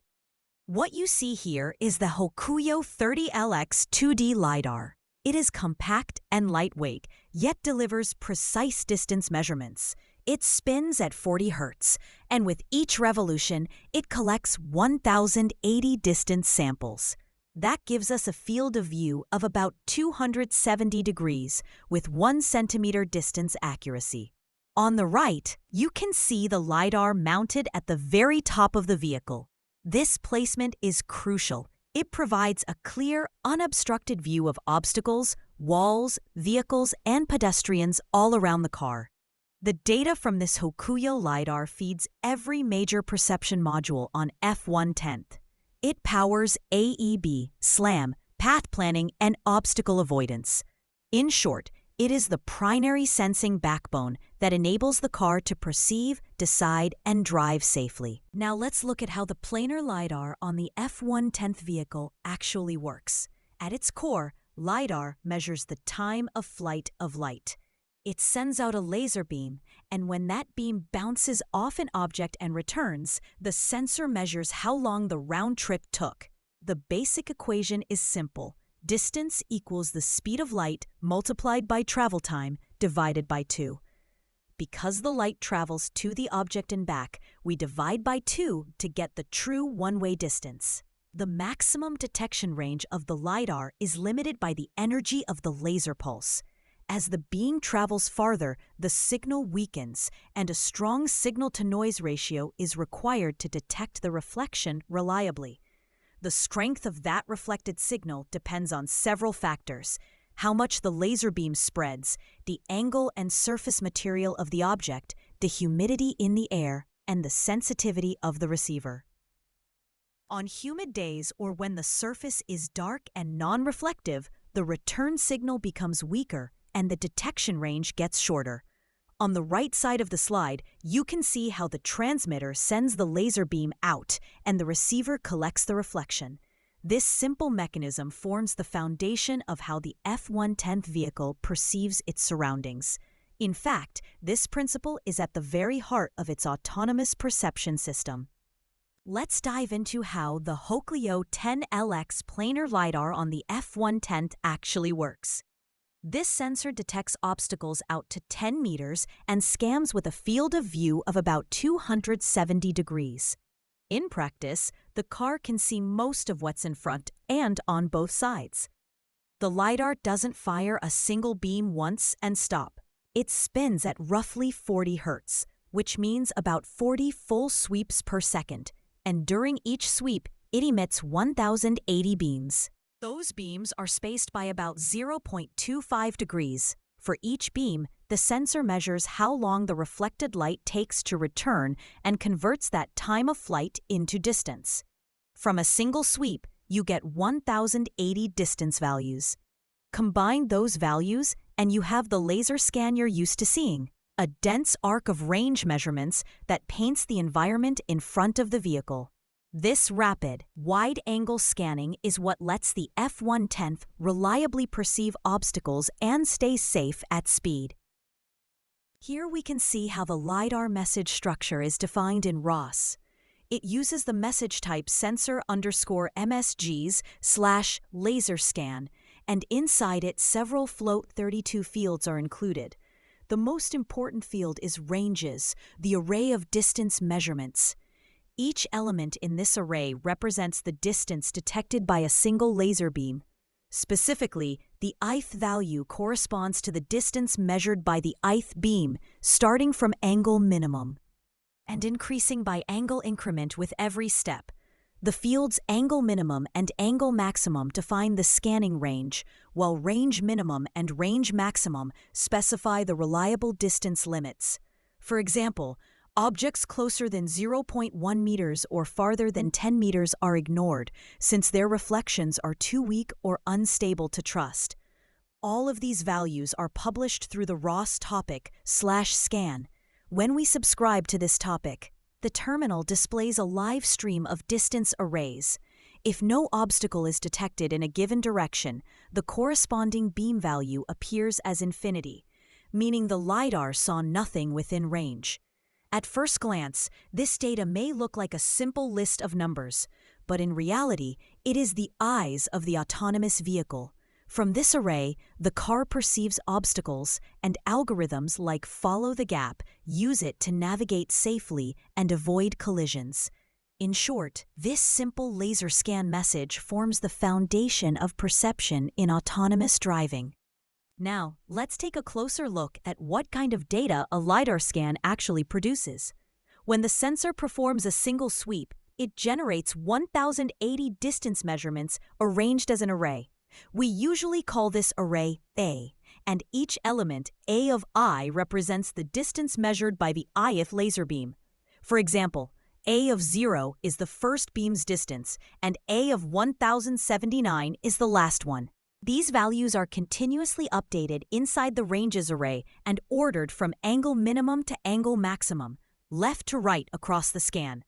Speaker 1: What you see here is the Hokuyo 30LX 2D LiDAR. It is compact and lightweight, yet delivers precise distance measurements. It spins at 40 Hz, and with each revolution, it collects 1,080 distance samples. That gives us a field of view of about 270 degrees with 1 centimeter distance accuracy. On the right, you can see the LiDAR mounted at the very top of the vehicle. This placement is crucial. It provides a clear, unobstructed view of obstacles, walls, vehicles, and pedestrians all around the car. The data from this Hokuyo LiDAR feeds every major perception module on F110. It powers AEB, SLAM, path planning, and obstacle avoidance. In short, it is the primary sensing backbone that enables the car to perceive, decide, and drive safely. Now let's look at how the planar LiDAR on the F-110 vehicle actually works. At its core, LiDAR measures the time of flight of light. It sends out a laser beam, and when that beam bounces off an object and returns, the sensor measures how long the round trip took. The basic equation is simple. Distance equals the speed of light multiplied by travel time divided by 2. Because the light travels to the object and back, we divide by 2 to get the true one-way distance. The maximum detection range of the LiDAR is limited by the energy of the laser pulse. As the beam travels farther, the signal weakens, and a strong signal-to-noise ratio is required to detect the reflection reliably. The strength of that reflected signal depends on several factors: how much the laser beam spreads, the angle and surface material of the object, the humidity in the air, and the sensitivity of the receiver. On humid days or when the surface is dark and non-reflective, the return signal becomes weaker and the detection range gets shorter. On the right side of the slide, you can see how the transmitter sends the laser beam out and the receiver collects the reflection. This simple mechanism forms the foundation of how the F-110 vehicle perceives its surroundings. In fact, this principle is at the very heart of its autonomous perception system. Let's dive into how the Hocklio 10LX planar LiDAR on the F-110 actually works. This sensor detects obstacles out to 10 meters and scans with a field of view of about 270 degrees. In practice, the car can see most of what's in front and on both sides. The LiDAR doesn't fire a single beam once and stop. It spins at roughly 40 Hz, which means about 40 full sweeps per second, and during each sweep, it emits 1,080 beams. Those beams are spaced by about 0.25 degrees. For each beam, the sensor measures how long the reflected light takes to return and converts that time of flight into distance. From a single sweep, you get 1,080 distance values. Combine those values and you have the laser scan you're used to seeing, a dense arc of range measurements that paints the environment in front of the vehicle. This rapid, wide-angle scanning is what lets the F-110 reliably perceive obstacles and stay safe at speed. Here we can see how the LiDAR message structure is defined in ROS. It uses the message type sensor_MSGs/laser scan, and inside it several float 32 fields are included. The most important field is ranges, the array of distance measurements. Each element in this array represents the distance detected by a single laser beam. Specifically, the ith value corresponds to the distance measured by the ith beam, starting from angle minimum and increasing by angle increment with every step. The fields angle minimum and angle maximum define the scanning range, while range minimum and range maximum specify the reliable distance limits. For example, objects closer than 0.1 meters or farther than 10 meters are ignored, since their reflections are too weak or unstable to trust. All of these values are published through the ROS topic/scan. When we subscribe to this topic, the terminal displays a live stream of distance arrays. If no obstacle is detected in a given direction, the corresponding beam value appears as infinity, meaning the LiDAR saw nothing within range. At first glance, this data may look like a simple list of numbers, but in reality, it is the eyes of the autonomous vehicle. From this array, the car perceives obstacles, and algorithms like Follow the Gap use it to navigate safely and avoid collisions. In short, this simple laser scan message forms the foundation of perception in autonomous driving. Now, let's take a closer look at what kind of data a LiDAR scan actually produces. When the sensor performs a single sweep, it generates 1,080 distance measurements arranged as an array. We usually call this array A, and each element, A of I, represents the distance measured by the ith laser beam. For example, A of 0 is the first beam's distance, and A of 1079 is the last one. These values are continuously updated inside the ranges array and ordered from angle minimum to angle maximum, left to right across the scan.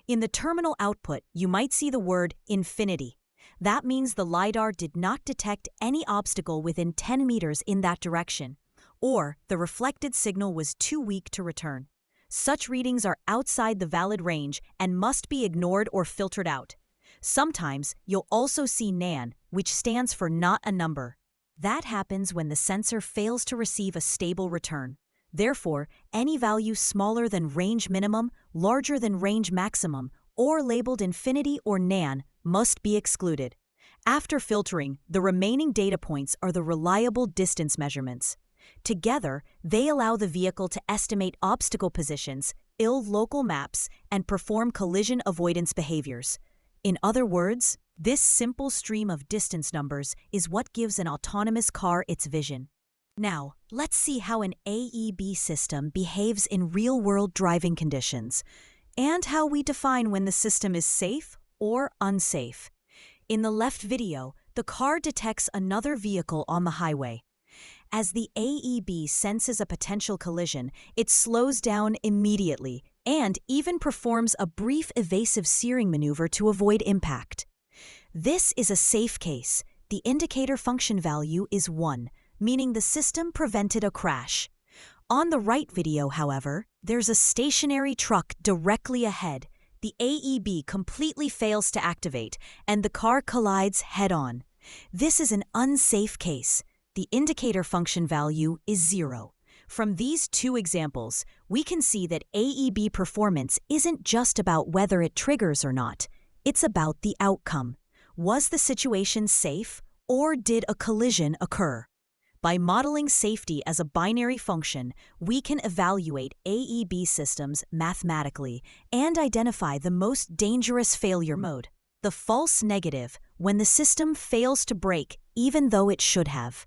Speaker 1: In the terminal output, you might see the word infinity. That means the LiDAR did not detect any obstacle within 10 meters in that direction, or the reflected signal was too weak to return. Such readings are outside the valid range and must be ignored or filtered out. Sometimes you'll also see NaN, which stands for not a number. That happens when the sensor fails to receive a stable return. Therefore, any value smaller than range minimum, larger than range maximum, or labeled infinity or NaN must be excluded. After filtering, the remaining data points are the reliable distance measurements. Together, they allow the vehicle to estimate obstacle positions, build local maps, and perform collision avoidance behaviors. In other words, this simple stream of distance numbers is what gives an autonomous car its vision. Now, let's see how an AEB system behaves in real-world driving conditions, and how we define when the system is safe or unsafe. In the left video, the car detects another vehicle on the highway. As the AEB senses a potential collision, it slows down immediately and even performs a brief evasive steering maneuver to avoid impact. This is a safe case. The indicator function value is 1, meaning the system prevented a crash. On the right video, however, there's a stationary truck directly ahead. The AEB completely fails to activate, and the car collides head-on. This is an unsafe case. The indicator function value is 0. From these two examples, we can see that AEB performance isn't just about whether it triggers or not. It's about the outcome. Was the situation safe, or did a collision occur? By modeling safety as a binary function, we can evaluate AEB systems mathematically and identify the most dangerous failure mode, the false negative, when the system fails to brake even though it should have.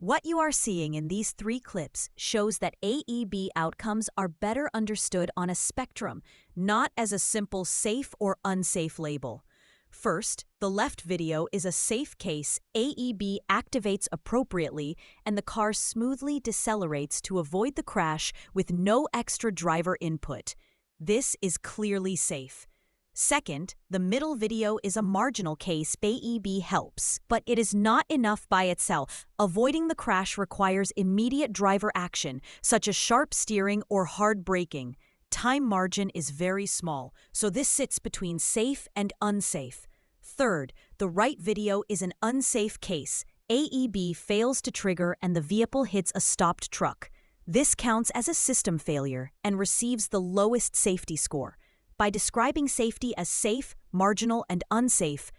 Speaker 1: What you are seeing in these 3 clips shows that AEB outcomes are better understood on a spectrum, not as a simple safe or unsafe label. First, the left video is a safe case. AEB activates appropriately and the car smoothly decelerates to avoid the crash with no extra driver input. This is clearly safe. Second, the middle video is a marginal case. AEB helps, but it is not enough by itself. Avoiding the crash requires immediate driver action, such as sharp steering or hard braking. Time margin is very small, so this sits between safe and unsafe. Third, the right video is an unsafe case. AEB fails to trigger and the vehicle hits a stopped truck. This counts as a system failure and receives the lowest safety score. By describing safety as safe, marginal, and unsafe,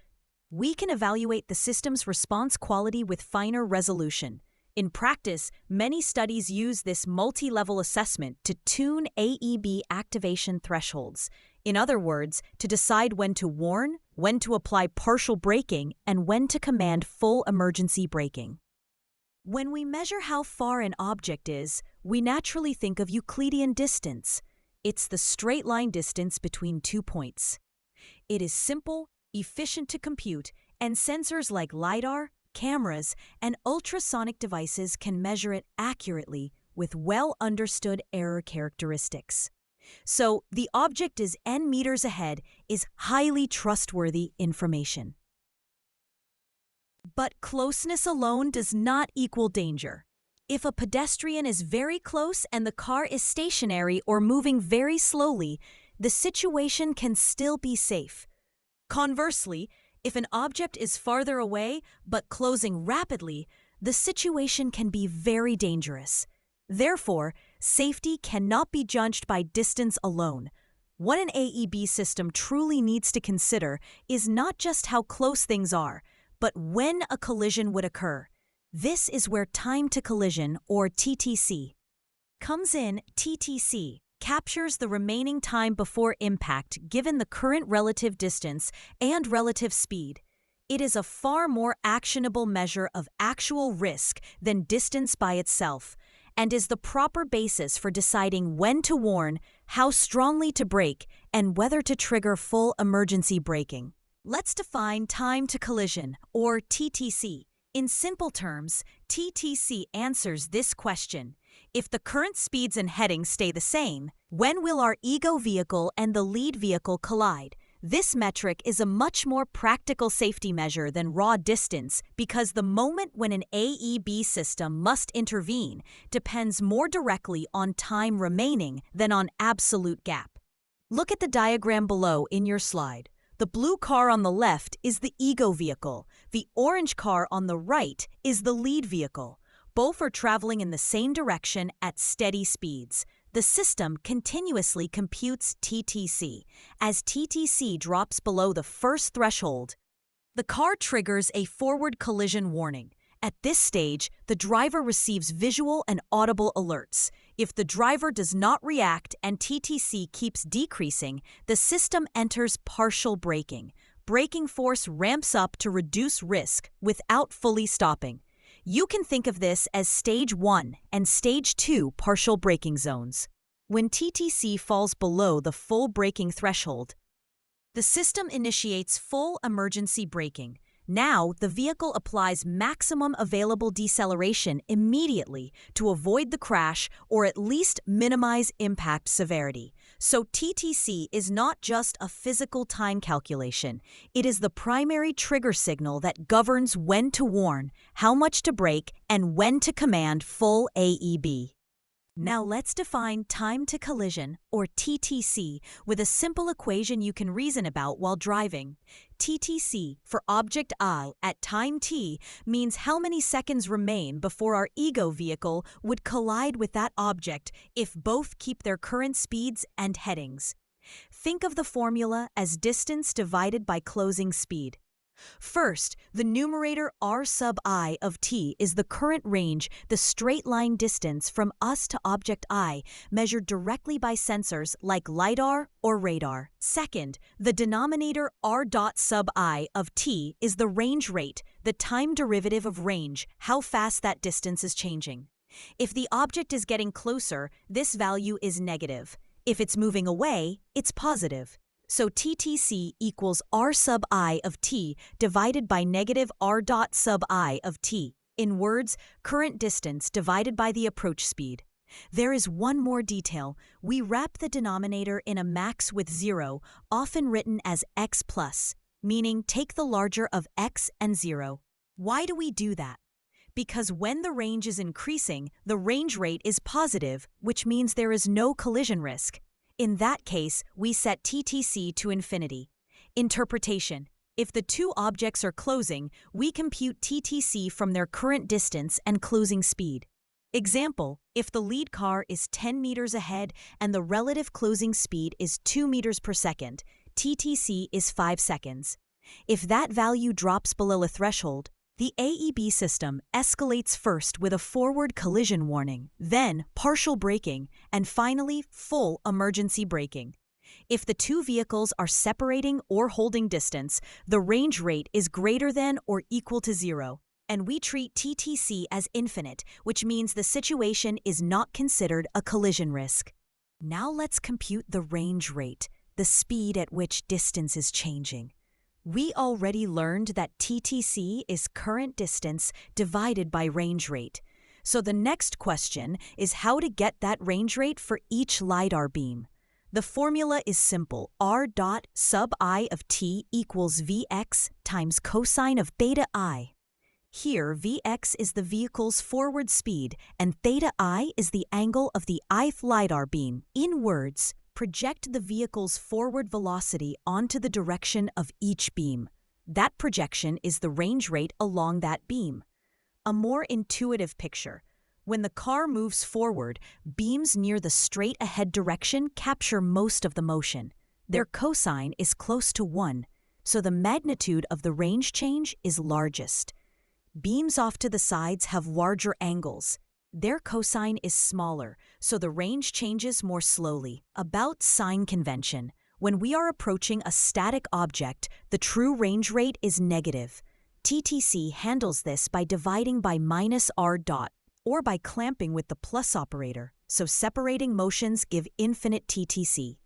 Speaker 1: we can evaluate the system's response quality with finer resolution. In practice, many studies use this multi-level assessment to tune AEB activation thresholds. In other words, to decide when to warn, when to apply partial braking, and when to command full emergency braking. When we measure how far an object is, we naturally think of Euclidean distance. It's the straight line distance between 2 points. It is simple, efficient to compute, and sensors like LiDAR, cameras, and ultrasonic devices can measure it accurately with well-understood error characteristics. So, the object is n meters ahead is highly trustworthy information. But closeness alone does not equal danger. If a pedestrian is very close and the car is stationary or moving very slowly, the situation can still be safe. Conversely, if an object is farther away but closing rapidly, the situation can be very dangerous. Therefore, safety cannot be judged by distance alone. What an AEB system truly needs to consider is not just how close things are, but when a collision would occur. This is where time to collision, or TTC, comes in. TTC captures the remaining time before impact given the current relative distance and relative speed. It is a far more actionable measure of actual risk than distance by itself, and is the proper basis for deciding when to warn, how strongly to brake, and whether to trigger full emergency braking. Let's define time to collision, or TTC. In simple terms, TTC answers this question. If the current speeds and headings stay the same, when will our ego vehicle and the lead vehicle collide? This metric is a much more practical safety measure than raw distance because the moment when an AEB system must intervene depends more directly on time remaining than on absolute gap. Look at the diagram below in your slide. The blue car on the left is the ego vehicle. The orange car on the right is the lead vehicle. Both are traveling in the same direction at steady speeds. The system continuously computes TTC. As TTC drops below the first threshold, the car triggers a forward collision warning. At this stage, the driver receives visual and audible alerts. If the driver does not react and TTC keeps decreasing, the system enters partial braking. Braking force ramps up to reduce risk without fully stopping. You can think of this as Stage 1 and Stage 2 partial braking zones. When TTC falls below the full braking threshold, the system initiates full emergency braking. Now, the vehicle applies maximum available deceleration immediately to avoid the crash or at least minimize impact severity. So TTC is not just a physical time calculation. It is the primary trigger signal that governs when to warn, how much to brake, and when to command full AEB. Now let's define time to collision, or TTC, with a simple equation you can reason about while driving. TTC, for object I at time t, means how many seconds remain before our ego vehicle would collide with that object if both keep their current speeds and headings. Think of the formula as distance divided by closing speed. First, the numerator r sub I of t is the current range, the straight line distance from us to object I, measured directly by sensors like LiDAR or radar. Second, the denominator r dot sub I of t is the range rate, the time derivative of range, how fast that distance is changing. If the object is getting closer, this value is negative. If it's moving away, it's positive. So TTC equals r sub I of t divided by negative r dot sub I of t. In words, current distance divided by the approach speed. There is one more detail. We wrap the denominator in a max with 0, often written as x plus, meaning take the larger of x and 0. Why do we do that? Because when the range is increasing, the range rate is positive, which means there is no collision risk. In that case, we set TTC to infinity. Interpretation. If the two objects are closing, we compute TTC from their current distance and closing speed. Example, if the lead car is 10 meters ahead and the relative closing speed is 2 meters per second, TTC is 5 seconds. If that value drops below a threshold, the AEB system escalates first with a forward collision warning, then partial braking, and finally full emergency braking. If the two vehicles are separating or holding distance, the range rate is greater than or equal to 0, and we treat TTC as infinite, which means the situation is not considered a collision risk. Now let's compute the range rate, the speed at which distance is changing. We already learned that TTC is current distance divided by range rate. So the next question is how to get that range rate for each LiDAR beam. The formula is simple. R dot sub I of t equals Vx times cosine of beta I. Here, Vx is the vehicle's forward speed and theta I is the angle of the ith LiDAR beam. In words, project the vehicle's forward velocity onto the direction of each beam. That projection is the range rate along that beam. A more intuitive picture. When the car moves forward, beams near the straight-ahead direction capture most of the motion. Their cosine is close to 1, so the magnitude of the range change is largest. Beams off to the sides have larger angles. Their cosine is smaller, so the range changes more slowly. About sign convention. When we are approaching a static object, the true range rate is negative. TTC handles this by dividing by minus r dot. or by clamping with the plus operator, so separating motions give infinite TTC.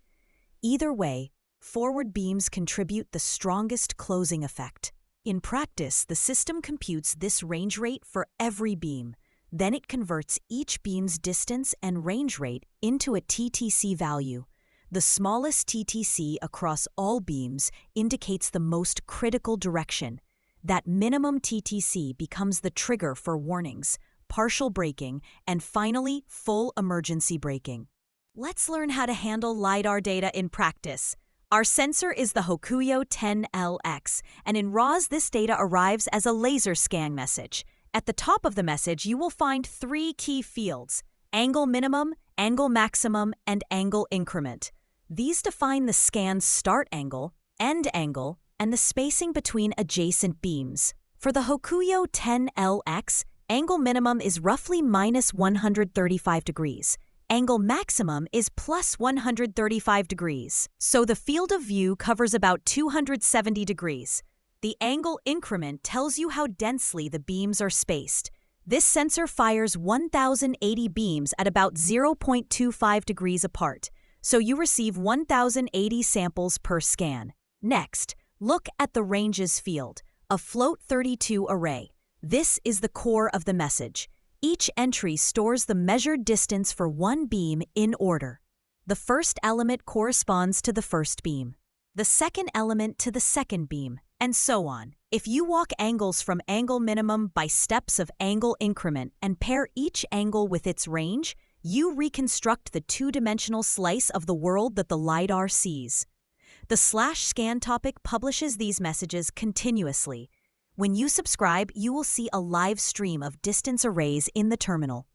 Speaker 1: Either way, forward beams contribute the strongest closing effect. In practice, the system computes this range rate for every beam. Then it converts each beam's distance and range rate into a TTC value. The smallest TTC across all beams indicates the most critical direction. That minimum TTC becomes the trigger for warnings, partial braking, and finally, full emergency braking. Let's learn how to handle LiDAR data in practice. Our sensor is the Hokuyo 10LX, and in RAWs this data arrives as a laser scan message. At the top of the message you will find three key fields: angle minimum, angle maximum, and angle increment. These define the scan's start angle, end angle, and the spacing between adjacent beams. For the Hokuyo 10LX, angle minimum is roughly minus 135 degrees. Angle maximum is plus 135 degrees, so the field of view covers about 270 degrees. The angle increment tells you how densely the beams are spaced. This sensor fires 1,080 beams at about 0.25 degrees apart, so you receive 1,080 samples per scan. Next, look at the ranges field, a float 32 array. This is the core of the message. Each entry stores the measured distance for one beam in order. The first element corresponds to the first beam, the second element to the second beam, and so on. If you walk angles from angle minimum by steps of angle increment and pair each angle with its range, you reconstruct the two-dimensional slice of the world that the LiDAR sees. The /scan topic publishes these messages continuously. When you subscribe, you will see a live stream of distance arrays in the terminal.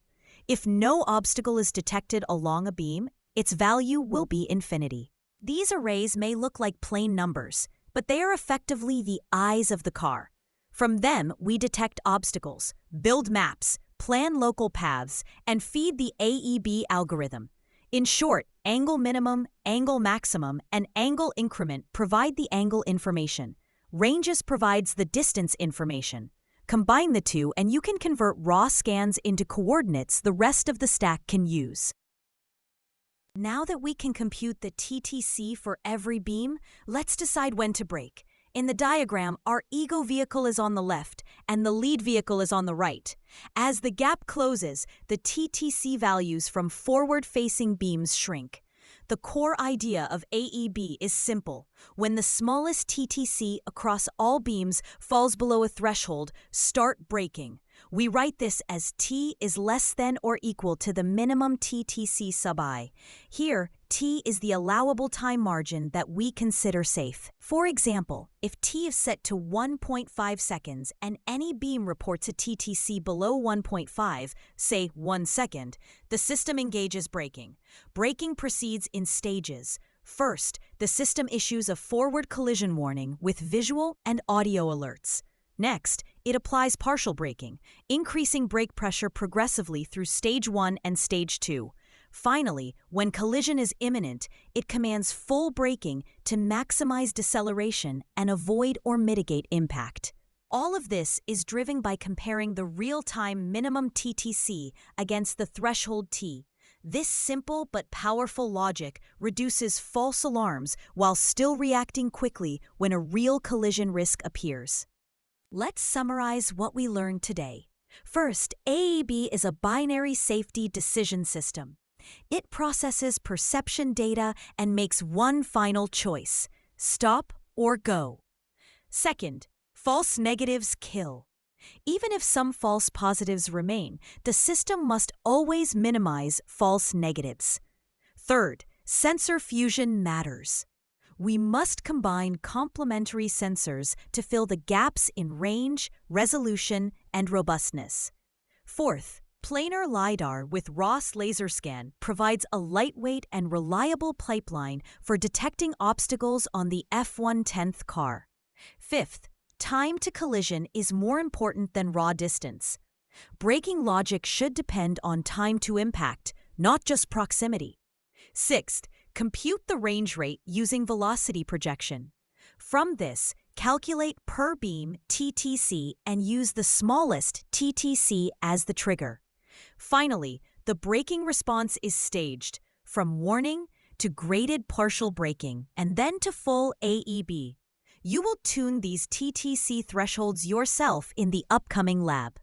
Speaker 1: If no obstacle is detected along a beam, its value will be infinity. These arrays may look like plain numbers, but they are effectively the eyes of the car. From them, we detect obstacles, build maps, plan local paths, and feed the AEB algorithm. In short, angle minimum, angle maximum, and angle increment provide the angle information. Ranges provides the distance information. Combine the two and you can convert raw scans into coordinates the rest of the stack can use. Now that we can compute the TTC for every beam, let's decide when to brake. In the diagram, our ego vehicle is on the left and the lead vehicle is on the right. As the gap closes, the TTC values from forward-facing beams shrink. The core idea of AEB is simple. When the smallest TTC across all beams falls below a threshold, start braking. We write this as T is less than or equal to the minimum TTC sub I. Here, T is the allowable time margin that we consider safe. For example, if T is set to 1.5 seconds and any beam reports a TTC below 1.5, say 1 second, the system engages braking. Braking proceeds in stages. First, the system issues a forward collision warning with visual and audio alerts. Next, it applies partial braking, increasing brake pressure progressively through Stage 1 and Stage 2. Finally, when collision is imminent, it commands full braking to maximize deceleration and avoid or mitigate impact. All of this is driven by comparing the real-time minimum TTC against the threshold T. This simple but powerful logic reduces false alarms while still reacting quickly when a real collision risk appears. Let's summarize what we learned today. First, AEB is a binary safety decision system. It processes perception data and makes one final choice: stop or go. Second, false negatives kill. Even if some false positives remain, the system must always minimize false negatives. Third, sensor fusion matters. We must combine complementary sensors to fill the gaps in range, resolution, and robustness. Fourth, planar LiDAR with ROS laser scan provides a lightweight and reliable pipeline for detecting obstacles on the F-110th car. Fifth, time to collision is more important than raw distance. Braking logic should depend on time to impact, not just proximity. Sixth, compute the range rate using velocity projection. From this, calculate per beam TTC and use the smallest TTC as the trigger. Finally, the braking response is staged, from warning to graded partial braking, and then to full AEB. You will tune these TTC thresholds yourself in the upcoming lab.